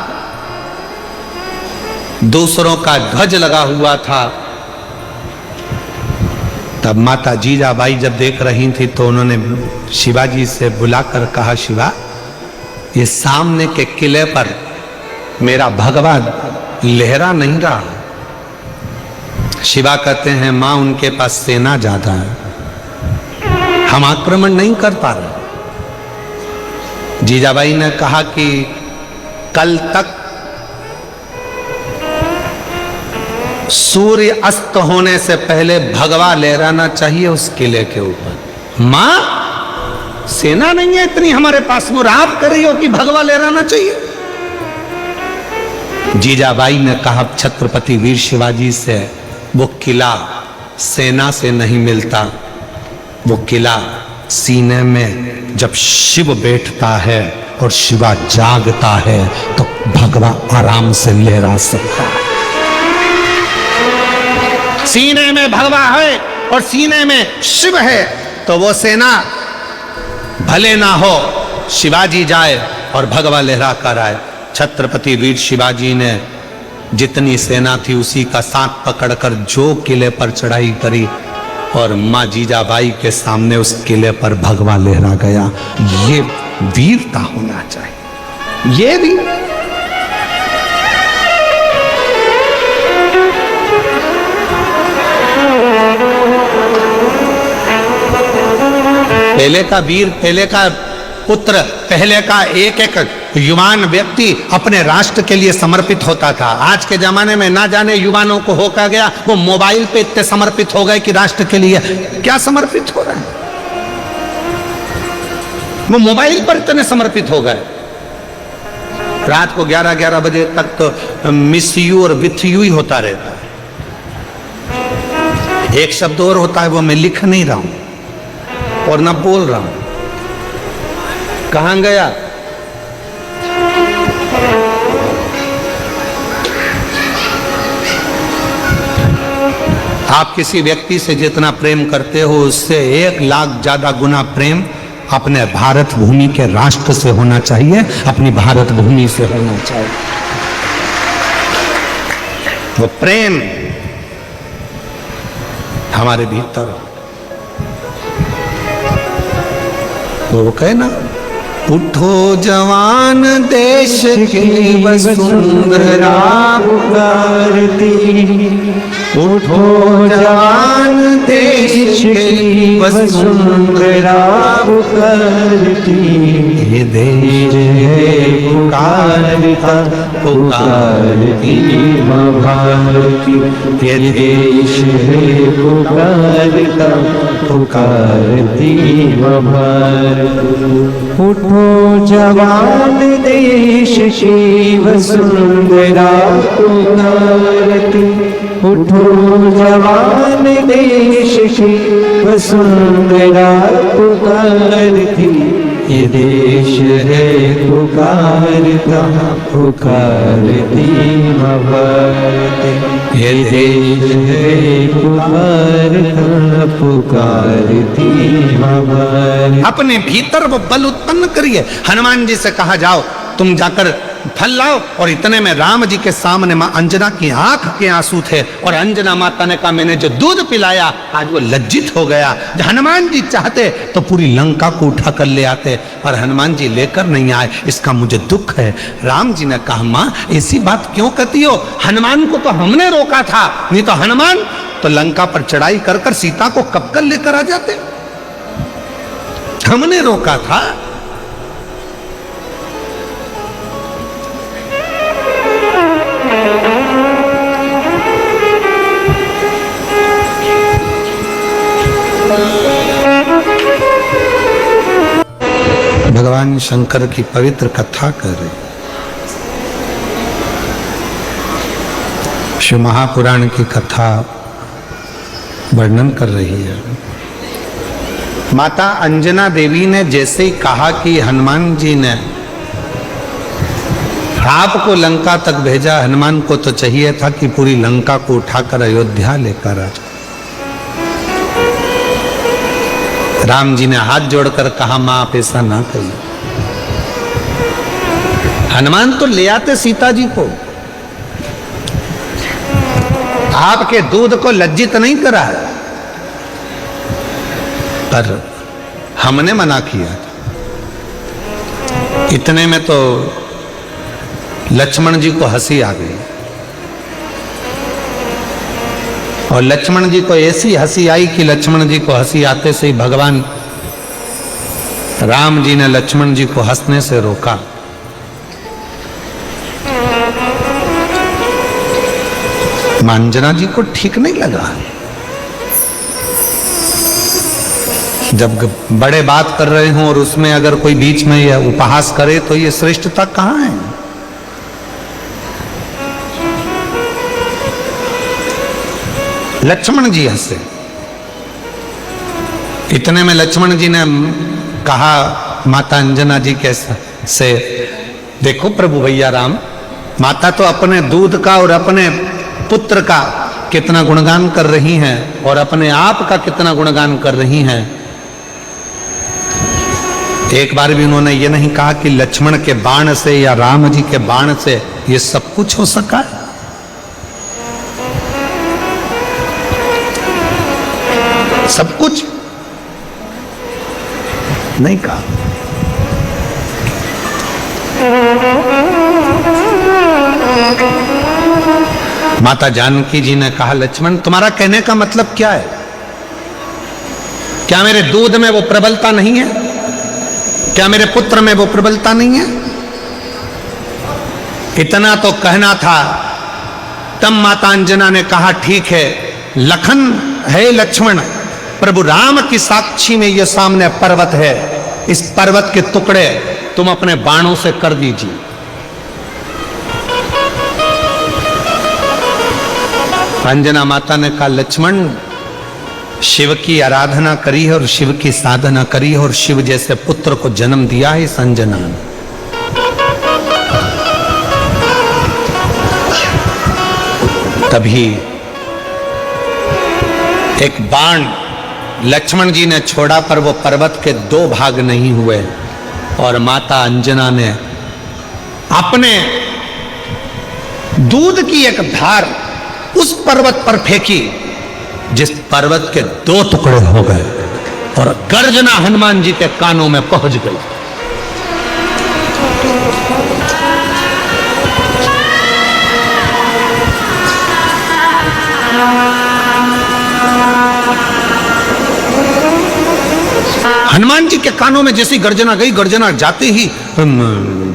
दूसरों का ध्वज लगा हुआ था। तब माता जीजाबाई जब देख रही थी तो उन्होंने शिवाजी से बुलाकर कहा, शिवा, ये सामने के किले पर मेरा भगवा लहरा नहीं रहा। शिवा कहते हैं, मां, उनके पास सेना ज्यादा है, हम आक्रमण नहीं कर पा रहे। जीजाबाई ने कहा कि कल तक सूर्य अस्त होने से पहले भगवा लहराना चाहिए उस किले के ऊपर। मां, सेना नहीं है इतनी हमारे पास, वो आप कर रही हो कि भगवा लहराना चाहिए। जीजाबाई ने कहा, छत्रपति वीर शिवाजी से वो किला सेना से नहीं मिलता, वो किला सीने में जब शिव बैठता है और शिवा जागता है तो भगवा आराम से लहरा सकता है। सीने में भगवा है और सीने में शिव है तो वो सेना भले ना हो, शिवाजी जाए और भगवा लहरा कर आए। छत्रपति वीर शिवाजी ने जितनी सेना थी उसी का साथ पकड़कर जो किले पर चढ़ाई करी और मां जीजाबाई के सामने उस किले पर भगवा लहरा गया। ये वीरता होना चाहिए, ये भी। पहले का वीर, पहले का पुत्र, पहले का एक एक युवान व्यक्ति अपने राष्ट्र के लिए समर्पित होता था। आज के जमाने में ना जाने युवानों को हो क्या गया, वो मोबाइल पे इतने समर्पित हो गए कि राष्ट्र के लिए क्या समर्पित हो रहा है, वो मोबाइल पर इतने समर्पित हो गए। रात को 11-11 बजे तक तो मिस यू और विथ यू ही होता रहता है। एक शब्द और होता है, वो मैं लिख नहीं रहा हूं और ना बोल रहा हूं। कहां गया? आप किसी व्यक्ति से जितना प्रेम करते हो उससे 1 लाख ज्यादा गुना प्रेम अपने भारत भूमि के राष्ट्र से होना चाहिए, अपनी भारत भूमि से होना चाहिए। वो प्रेम हमारे भीतर, वो कहे ना, उठो जवान देश की वसुंधरा पुकारती, उठो जवान देश की वसुंधरा पुकारती, ये देश है पुकारता पुकारती मां भारती, ये देश है पुकारता पुकारती मां भारती। उठो जवान देश की वसुंधरा पुकारती, उठो जवान देश की वसुंधरा पुकारती, ये देश है पुकारता पुकारती मां भारती, ये देश है पुकारता पुकारती मां भारती। अपने भीतर वो बल उत्पन्न करिए। हनुमान जी से कहा, जाओ तुम जाकर फल लाओ, और इतने में राम जी के सामने मां अंजना की आंख के आंसू थे और अंजना माता ने कहा, मैंने जो दूध पिलाया, आज वो लज्जित हो गया। हनुमान जी चाहते तो पूरी लंका को उठा कर ले आते, और हनुमान जी लेकर नहीं आए, इसका मुझे दुख है। राम जी ने कहा, मां ऐसी बात क्यों कहती हो, हनुमान को तो हमने रोका था, नहीं तो हनुमान तो लंका पर चढ़ाई कर कर सीता को कब कर लेकर आ जाते। हमने रोका था। भगवान शंकर की पवित्र कथा कर रहे, शिव महापुराण की कथा वर्णन कर रही है। माता अंजना देवी ने जैसे ही कहा कि हनुमान जी ने आपको लंका तक भेजा, हनुमान को तो चाहिए था कि पूरी लंका को उठाकर अयोध्या लेकर आ जाए। राम जी ने हाथ जोड़कर कहा, मां आप ऐसा ना कहिए। हनुमान तो ले आते सीता जी को, आपके दूध को लज्जित नहीं करा है, पर हमने मना किया। इतने में तो लक्ष्मण जी को हंसी आ गई, और लक्ष्मण जी को ऐसी हंसी आई कि लक्ष्मण जी को हंसी आते से ही भगवान राम जी ने लक्ष्मण जी को हंसने से रोका। अंजना जी को ठीक नहीं लगा। जब बड़े बात कर रहे हों और उसमें अगर कोई बीच में यह उपहास करे तो ये श्रेष्ठता कहां है। लक्ष्मण जी हंसे। इतने में लक्ष्मण जी ने कहा माता अंजना जी से, देखो प्रभु भैया राम, माता तो अपने दूध का और अपने पुत्र का कितना गुणगान कर रही हैं और अपने आप का कितना गुणगान कर रही हैं। एक बार भी उन्होंने ये नहीं कहा कि लक्ष्मण के बाण से या राम जी के बाण से ये सब कुछ हो सका है। सब कुछ नहीं कहा। माता जानकी जी ने कहा, लक्ष्मण तुम्हारा कहने का मतलब क्या है? क्या मेरे दूध में वो प्रबलता नहीं है? क्या मेरे पुत्र में वो प्रबलता नहीं है? इतना तो कहना था। तब माता अंजना ने कहा, ठीक है लखन है लक्ष्मण, प्रभु राम की साक्षी में ये सामने पर्वत है, इस पर्वत के टुकड़े तुम अपने बाणों से कर दीजिए। अंजना माता ने कहा, लक्ष्मण शिव की आराधना करी है और शिव की साधना करी है और शिव जैसे पुत्र को जन्म दिया है इस अंजना ने। तभी एक बाण लक्ष्मण जी ने छोड़ा, पर वो पर्वत के दो भाग नहीं हुए और माता अंजना ने अपने दूध की एक धार उस पर्वत पर फेंकी, जिस पर्वत के दो टुकड़े हो गए और गर्जना हनुमान जी के कानों में पहुंच गई। हनुमान जी के कानों में जैसी गर्जना गई, गर्जना जाते ही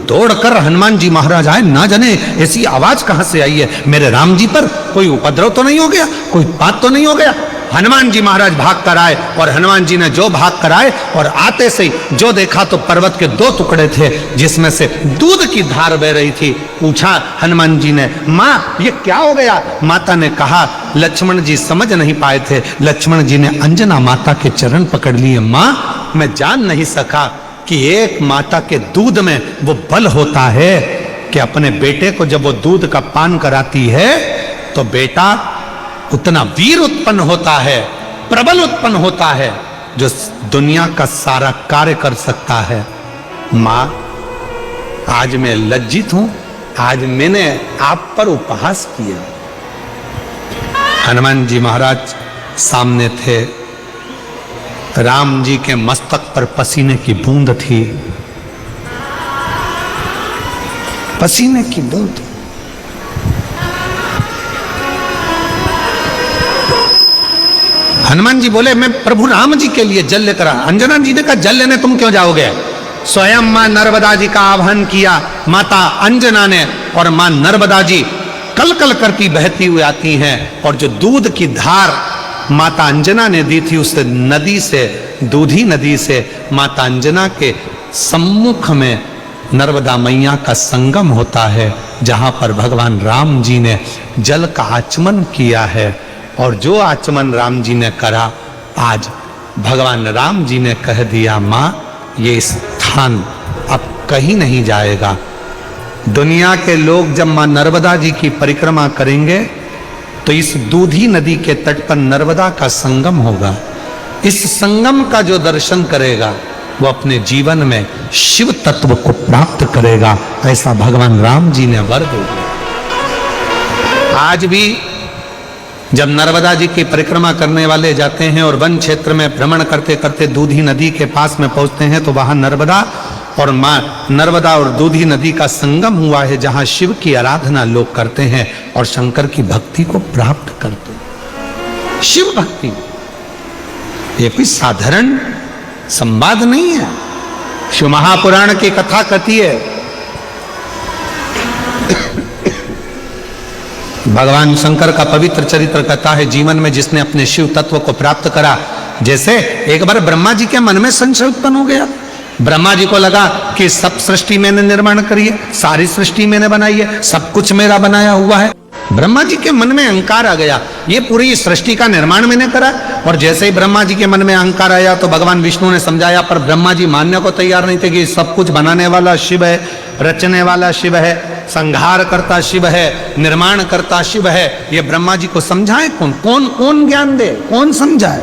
दौड़कर हनुमान जी महाराज आए। ना जाने ऐसी आवाज कहां से आई है, मेरे राम जी पर कोई उपद्रव तो नहीं हो गया, कोई बात तो नहीं हो गया। हनुमान जी महाराज भाग कर आए और हनुमान जी ने जो भाग कर आए और आते से जो देखा तो पर्वत के दो टुकड़े थे जिसमें से दूध की धार बह रही थी। पूछा हनुमान जी ने, मां ये क्या हो गया? माता ने कहा, लक्ष्मण जी समझ नहीं पाए थे। लक्ष्मण जी ने अंजना माता के चरण पकड़ लिए। मां मैं जान नहीं सका कि एक माता के दूध में वो बल होता है कि अपने बेटे को जब वो दूध का पान कराती है तो बेटा उतना वीर उत्पन्न होता है, प्रबल उत्पन्न होता है, जो दुनिया का सारा कार्य कर सकता है। मां आज मैं लज्जित हूं, आज मैंने आप पर उपहास किया। हनुमान जी महाराज सामने थे, राम जी के मस्तक पर पसीने की बूंद थी, पसीने की बूंद। हनुमान जी बोले मैं प्रभु राम जी के लिए जल लेकर आ। अंजना जी ने कहा जल लेने तुम क्यों जाओगे? स्वयं मां नर्मदा जी का आह्वान किया माता अंजना ने, और मां नर्मदा जी कल कल करती बहती हुई आती हैं, और जो दूध की धार माता अंजना ने दी थी उस नदी से, दूधी नदी से माता अंजना के सम्मुख में नर्मदा मैया का संगम होता है, जहां पर भगवान राम जी ने जल का आचमन किया है। और जो आचमन राम जी ने करा, आज भगवान राम जी ने कह दिया मां ये स्थान अब कहीं नहीं जाएगा। दुनिया के लोग जब मां नर्मदा जी की परिक्रमा करेंगे तो इस दूधी नदी के तट पर नर्मदा का संगम होगा। इस संगम का जो दर्शन करेगा वो अपने जीवन में शिव तत्व को प्राप्त करेगा, ऐसा भगवान राम जी ने वर दिया। आज भी जब नर्मदा जी की परिक्रमा करने वाले जाते हैं और वन क्षेत्र में भ्रमण करते करते दूधी नदी के पास में पहुंचते हैं, तो वहां नर्मदा और मां नर्मदा और दूधी नदी का संगम हुआ है, जहां शिव की आराधना लोग करते हैं और शंकर की भक्ति को प्राप्त करते हैं। शिव भक्ति ये कोई साधारण संवाद नहीं है। शिव महापुराण की कथा कथी है, भगवान शंकर का पवित्र चरित्र कथा है। जीवन में जिसने अपने शिव तत्व को प्राप्त करा, जैसे एक बार ब्रह्मा जी के मन में संशय उत्पन्न हो गया। ब्रह्मा जी को लगा कि सब सृष्टि मैंने निर्माण करी है, सारी सृष्टि मैंने बनाई है, सब कुछ मेरा बनाया हुआ है। ब्रह्मा जी के मन में अहंकार आ गया, ये पूरी सृष्टि का निर्माण मैंने करा। और जैसे ही ब्रह्मा जी के मन में अहंकार आया तो भगवान विष्णु ने समझाया, पर ब्रह्मा जी मानने को तैयार नहीं थे कि सब कुछ बनाने वाला शिव है, रचने वाला शिव है, संहार करता शिव है, निर्माण करता शिव है। ये ब्रह्मा जी को समझाए कौन? कौन कौन ज्ञान दे, कौन समझाए?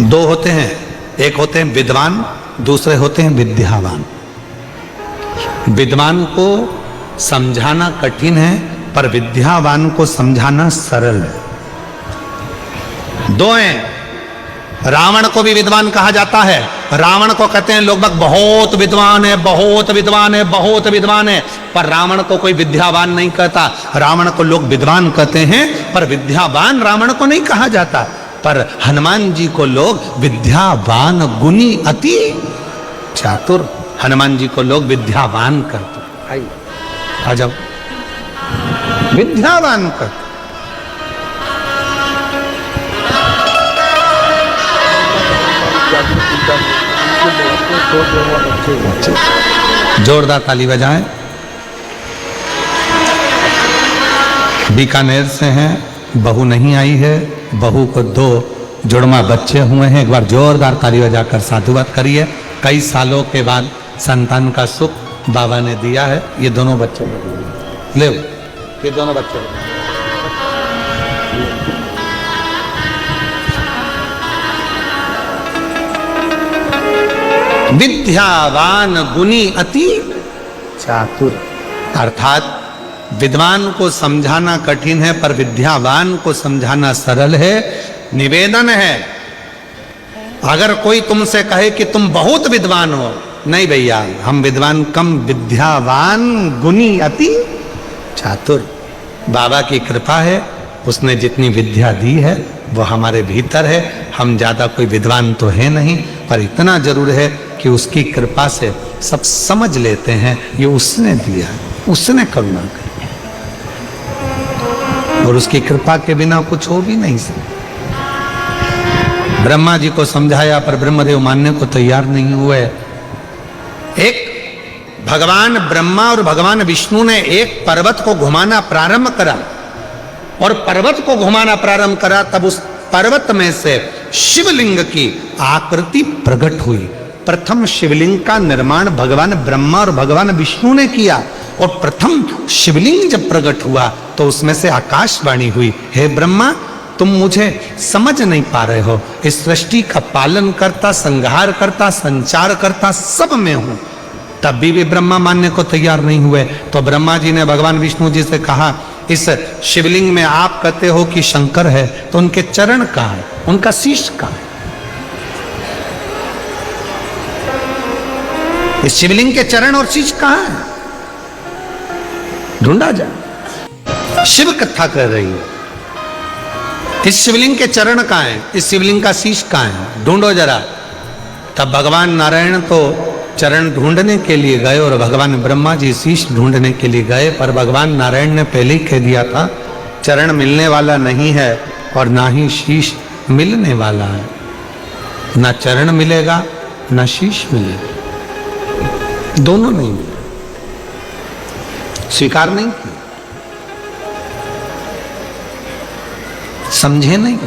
दो होते हैं, एक होते हैं विद्वान, दूसरे होते हैं विद्यावान। विद्वान को समझाना कठिन है, पर विद्यावान को समझाना सरल है। दो हैं, रावण को भी विद्वान कहा जाता है। रावण को कहते हैं लोग बहुत विद्वान है, बहुत विद्वान है, बहुत विद्वान है, पर रावण को कोई विद्यावान नहीं कहता। रावण को लोग विद्वान कहते हैं, पर विद्यावान रावण को नहीं कहा जाता। पर हनुमान जी को लोग विद्यावान गुणी अति चातुर, हनुमान जी को लोग विद्यावान कहते। आइए आ जाओ, विद्यावान कहते। जोरदार ताली बजाएं। बीकानेर से हैं, बहू नहीं आई है, बहू को 2 जुड़वा बच्चे हुए हैं। एक बार जोरदार ताली बजाकर साधुवाद करिए। कई सालों के बाद संतान का सुख बाबा ने दिया है। ये दोनों बच्चे ले, ये दोनों बच्चे विद्यावान गुणी अति चातुर, अर्थात विद्वान को समझाना कठिन है, पर विद्यावान को समझाना सरल है। निवेदन है, अगर कोई तुमसे कहे कि तुम बहुत विद्वान हो, नहीं भैया, हम विद्वान कम, विद्यावान गुणी अति चातुर। बाबा की कृपा है, उसने जितनी विद्या दी है वो हमारे भीतर है। हम ज्यादा कोई विद्वान तो है नहीं, पर इतना जरूर है कि उसकी कृपा से सब समझ लेते हैं, ये उसने दिया, उसने करुणा की, और उसकी कृपा के बिना कुछ हो भी नहीं सकता। ब्रह्मा जी को समझाया, पर ब्रह्मदेव मानने को तैयार नहीं हुए। एक भगवान ब्रह्मा और भगवान विष्णु ने एक पर्वत को घुमाना प्रारंभ करा, और पर्वत को घुमाना प्रारंभ करा, तब उस पर्वत में से शिवलिंग की आकृति प्रकट हुई। प्रथम शिवलिंग का निर्माण भगवान ब्रह्मा और भगवान विष्णु ने किया, और प्रथम शिवलिंग जब प्रकट हुआ तो उसमें से आकाशवाणी हुई, हे ब्रह्मा, तुम मुझे समझ नहीं पा रहे हो, इस सृष्टि का पालन करता, संहार करता, संचार करता सब में हूं। तब भी ब्रह्मा मानने को तैयार नहीं हुए। तो ब्रह्मा जी ने भगवान विष्णु जी से कहा, इस शिवलिंग में आप कहते हो कि शंकर है, तो उनके चरण कहाँ है, उनका शीश कहाँ है? इस शिवलिंग के चरण और शीश कहाँ है? ढूंढा जाए। शिव कथा कर रही है। इस शिवलिंग के चरण कहाँ हैं? इस शिवलिंग का शीश कहाँ है? ढूंढो जरा। तब भगवान नारायण तो चरण ढूंढने के लिए गए और भगवान ब्रह्मा जी शीश ढूंढने के लिए गए, पर भगवान नारायण ने पहले ही कह दिया था चरण मिलने वाला नहीं है और ना ही शीश मिलने वाला है। ना चरण मिलेगा ना शीश मिलेगा, दोनों नहीं मिले, स्वीकार नहीं किया, समझे नहीं।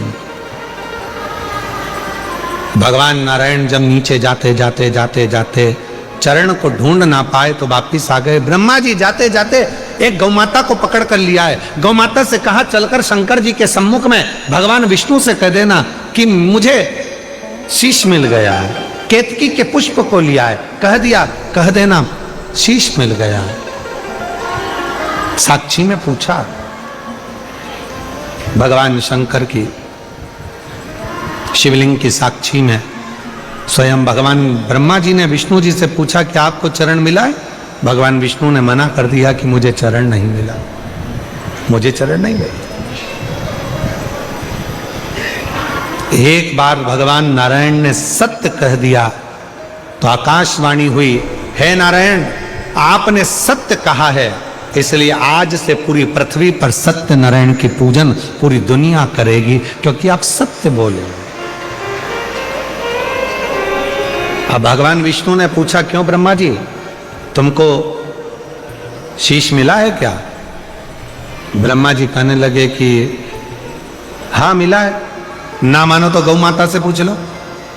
भगवान नारायण जब नीचे जाते जाते जाते जाते चरण को ढूंढ ना पाए तो वापिस आ गए। ब्रह्मा जी जाते जाते एक गौमाता को पकड़ कर लिया है। गौमाता से कहा चलकर शंकर जी के सम्मुख में भगवान विष्णु से कह देना कि मुझे शीश मिल गया है। केतकी के पुष्प को लिया है, कह दिया, कह देना शीश मिल गया है। साक्षी में पूछा भगवान शंकर की शिवलिंग की साक्षी में स्वयं भगवान ब्रह्मा जी ने विष्णु जी से पूछा कि आपको चरण मिला है? भगवान विष्णु ने मना कर दिया कि मुझे चरण नहीं मिला, मुझे चरण नहीं मिला। एक बार भगवान नारायण ने सत्य कह दिया तो आकाशवाणी हुई, हे नारायण आपने सत्य कहा है, इसलिए आज से पूरी पृथ्वी पर सत्य नारायण की पूजन पूरी दुनिया करेगी, क्योंकि आप सत्य बोले। अब भगवान विष्णु ने पूछा क्यों ब्रह्मा जी, तुमको शीश मिला है क्या? ब्रह्मा जी कहने लगे कि हाँ मिला है। ना मानो तो गौ माता से पूछ लो।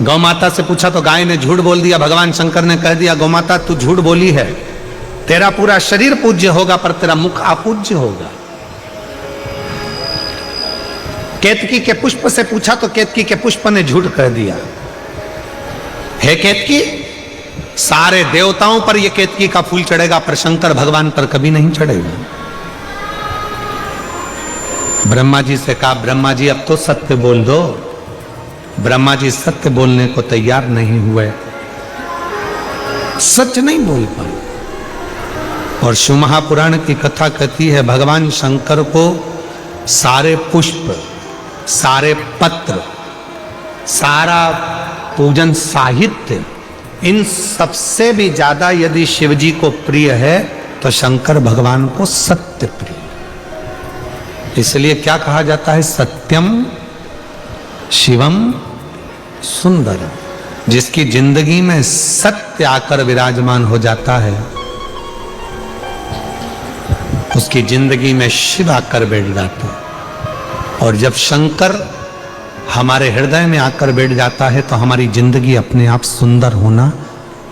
गौ माता से पूछा तो गाय ने झूठ बोल दिया। भगवान शंकर ने कह दिया गौ माता तू झूठ बोली है, तेरा पूरा शरीर पूज्य होगा पर तेरा मुख अपूज्य होगा। केतकी के पुष्प से पूछा तो केतकी के पुष्प ने झूठ कह दिया। हे केतकी, सारे देवताओं पर यह केतकी का फूल चढ़ेगा पर शंकर भगवान पर कभी नहीं चढ़ेगा। ब्रह्मा जी से कहा ब्रह्मा जी अब तो सत्य बोल दो। ब्रह्मा जी सत्य बोलने को तैयार नहीं हुए, सच नहीं बोल पाए। और शिव महापुराण की कथा कहती है भगवान शंकर को सारे पुष्प, सारे पत्र, सारा पूजन साहित्य, इन सबसे भी ज्यादा यदि शिव जी को प्रिय है तो शंकर भगवान को सत्य प्रिय। इसलिए क्या कहा जाता है, सत्यम शिवम सुंदरम। जिसकी जिंदगी में सत्य आकर विराजमान हो जाता है उसकी जिंदगी में शिव आकर बैठ जाता है। और जब शंकर हमारे हृदय में आकर बैठ जाता है तो हमारी जिंदगी अपने आप सुंदर होना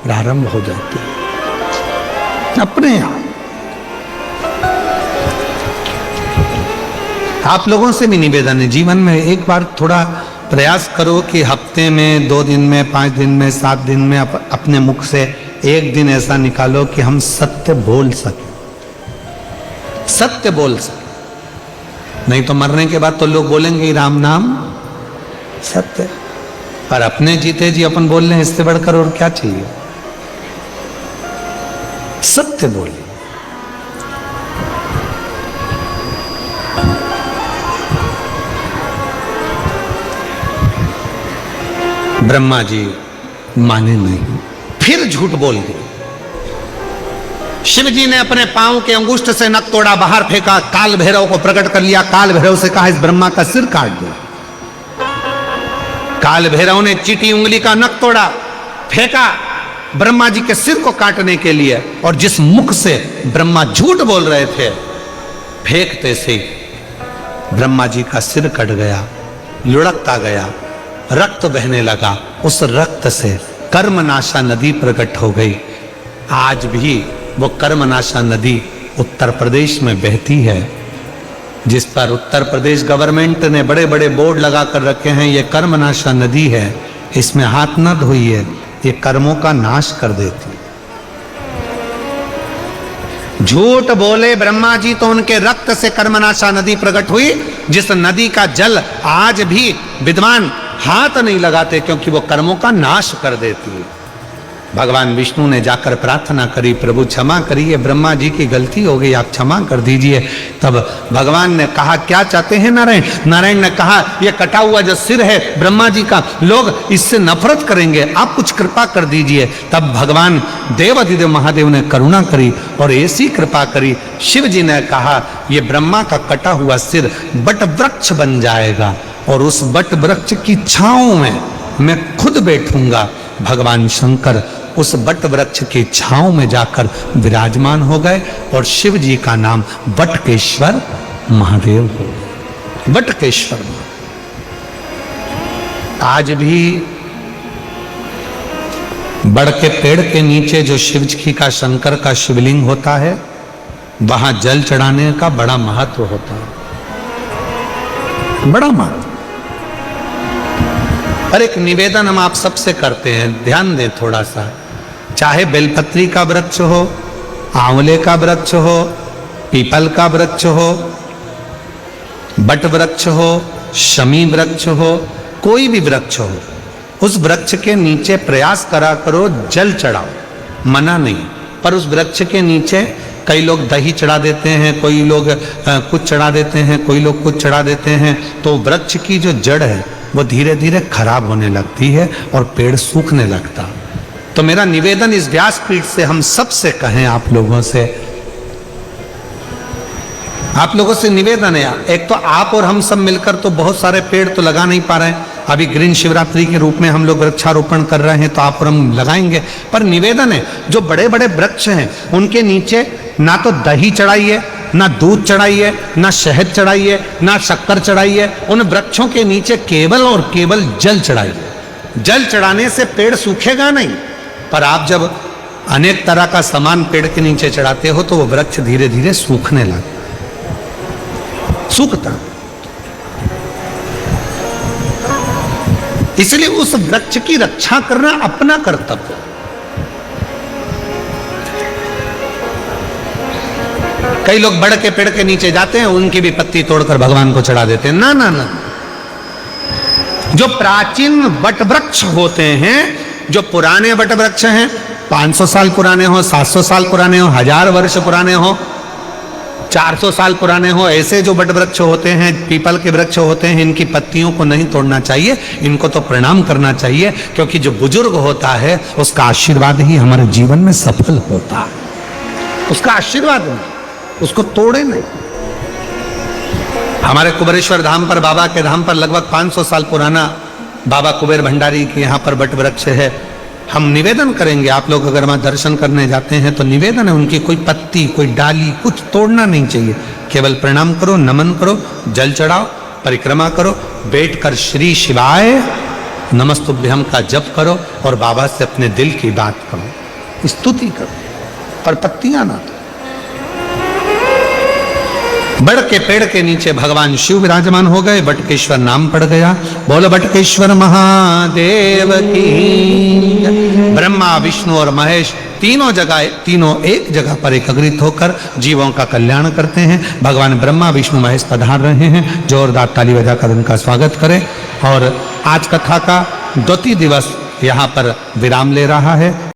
प्रारंभ हो जाती है, अपने आप। आप लोगों से भी निवेदन है, जीवन में एक बार थोड़ा प्रयास करो कि हफ्ते में, 2 दिन में, 5 दिन में, 7 दिन में अपने मुख से एक दिन ऐसा निकालो कि हम सत्य बोल सके, सत्य बोल सके। नहीं तो मरने के बाद तो लोग बोलेंगे राम नाम सत्य, पर अपने जीते जी अपन बोल रहे हैं, इससे बढ़कर और क्या चाहिए। सत्य बोले। ब्रह्मा जी माने नहीं, फिर झूठ बोल गए। शिव जी ने अपने पांव के अंगुष्ठ से नख तोड़ा, बाहर फेंका, काल भैरव को प्रकट कर लिया। काल भैरव से कहा इस ब्रह्मा का सिर काट दो। काल भैरव ने चीटी उंगली का नख तोड़ा, फेंका ब्रह्मा जी के सिर को काटने के लिए। और जिस मुख से ब्रह्मा झूठ बोल रहे थे, फेंकते से ब्रह्मा जी का सिर कट गया, लुढ़कता गया, रक्त बहने लगा। उस रक्त से कर्मनाशा नदी प्रकट हो गई। आज भी वो कर्मनाशा नदी उत्तर प्रदेश में बहती है, जिस पर उत्तर प्रदेश गवर्नमेंट ने बड़े बड़े बोर्ड लगा कर रखे हैं, ये कर्मनाशा नदी है, इसमें हाथ न धोइए, ये कर्मों का नाश कर देती। झूठ बोले ब्रह्मा जी तो उनके रक्त से कर्मनाशा नदी प्रकट हुई, जिस नदी का जल आज भी विद्वान हाथ नहीं लगाते, क्योंकि वो कर्मों का नाश कर देती है। भगवान विष्णु ने जाकर प्रार्थना करी, प्रभु क्षमा करिए, ब्रह्मा जी की गलती हो गई, आप क्षमा कर दीजिए। तब भगवान ने कहा क्या चाहते हैं नारायण? नारायण ने कहा ये कटा हुआ जो सिर है ब्रह्मा जी का, लोग इससे नफरत करेंगे, आप कुछ कृपा कर दीजिए। तब भगवान देवाधिदेव महादेव ने करुणा करी और ऐसी कृपा करी, शिव जी ने कहा ये ब्रह्मा का कटा हुआ सिर बट वृक्ष बन जाएगा और उस बट वृक्ष की छांव में मैं खुद बैठूंगा। भगवान शंकर उस बट वृक्ष की छांव में जाकर विराजमान हो गए और शिव जी का नाम बटकेश्वर महादेव हो। बटकेश्वर आज भी बड़ के पेड़ के नीचे जो शिव जी का शंकर का शिवलिंग होता है, वहां जल चढ़ाने का बड़ा महत्व होता है, बड़ा महत्व। और एक निवेदन हम आप सबसे करते हैं, ध्यान दें थोड़ा सा, चाहे बेलपत्री का वृक्ष हो, आंवले का वृक्ष हो, पीपल का वृक्ष हो, बट वृक्ष हो, शमी वृक्ष हो, कोई भी वृक्ष हो, उस वृक्ष के नीचे प्रयास करा करो जल चढ़ाओ, मना नहीं। पर उस वृक्ष के नीचे कई लोग दही चढ़ा देते हैं, कोई लोग कुछ चढ़ा देते हैं, कोई लोग कुछ चढ़ा देते हैं, तो वृक्ष की जो जड़ है वो धीरे धीरे खराब होने लगती है और पेड़ सूखने लगता। तो मेरा निवेदन इस व्यासपीठ से हम सब से कहें, आप लोगों से निवेदन है, एक तो आप और हम सब मिलकर तो बहुत सारे पेड़ तो लगा नहीं पा रहे हैं, अभी ग्रीन शिवरात्रि के रूप में हम लोग वृक्षारोपण कर रहे हैं, तो आप और हम लगाएंगे। पर निवेदन है जो बड़े बड़े वृक्ष हैं उनके नीचे ना तो दही चढ़ाइए, ना दूध चढ़ाइए, ना शहद चढ़ाइए, ना शक्कर चढ़ाइए, उन वृक्षों के नीचे केवल और केवल जल चढ़ाइए। जल चढ़ाने से पेड़ सूखेगा नहीं, पर आप जब अनेक तरह का सामान पेड़ के नीचे चढ़ाते हो तो वो वृक्ष धीरे धीरे सूखने लगता, सूखता। इसलिए उस वृक्ष की रक्षा करना अपना कर्तव्य। कई लोग बड़ के पेड़ के नीचे जाते हैं, उनकी भी पत्ती तोड़कर भगवान को चढ़ा देते हैं। ना ना ना, जो प्राचीन वट वृक्ष होते हैं, जो पुराने वट वृक्ष हैं, 500 साल पुराने हो, 700 साल पुराने हो, 1000 वर्ष पुराने हो, 400 साल पुराने हो, ऐसे जो वट वृक्ष होते हैं, पीपल के वृक्ष होते हैं, इनकी पत्तियों को नहीं तोड़ना चाहिए, इनको तो प्रणाम करना चाहिए, क्योंकि जो बुजुर्ग होता है उसका आशीर्वाद ही हमारे जीवन में सफल होता है। उसका आशीर्वाद नहीं, उसको तोड़े नहीं। हमारे कुबेरेश्वर धाम पर, बाबा के धाम पर लगभग 500 साल पुराना बाबा कुबेर भंडारी के यहाँ पर वट वृक्ष है। हम निवेदन करेंगे, आप लोग अगर वहां दर्शन करने जाते हैं तो निवेदन है, उनकी कोई पत्ती, कोई डाली, कुछ तोड़ना नहीं चाहिए, केवल प्रणाम करो, नमन करो, जल चढ़ाओ, परिक्रमा करो, बैठकर श्री शिवाय नमस्तुभ्यम का जप करो और बाबा से अपने दिल की बात करो, स्तुति करो, पर पत्तियां ना दो। बड़ के पेड़ के नीचे भगवान शिव विराजमान हो गए, बटकेश्वर नाम पड़ गया। बोलो बटकेश्वर महादेव की। ब्रह्मा, विष्णु और महेश तीनों एक जगह पर एकत्रित होकर जीवों का कल्याण करते हैं। भगवान ब्रह्मा, विष्णु, महेश पधार रहे हैं, जोरदार ताली बजाकर उनका स्वागत करें। और आज कथा का द्वितीय दिवस यहाँ पर विराम ले रहा है।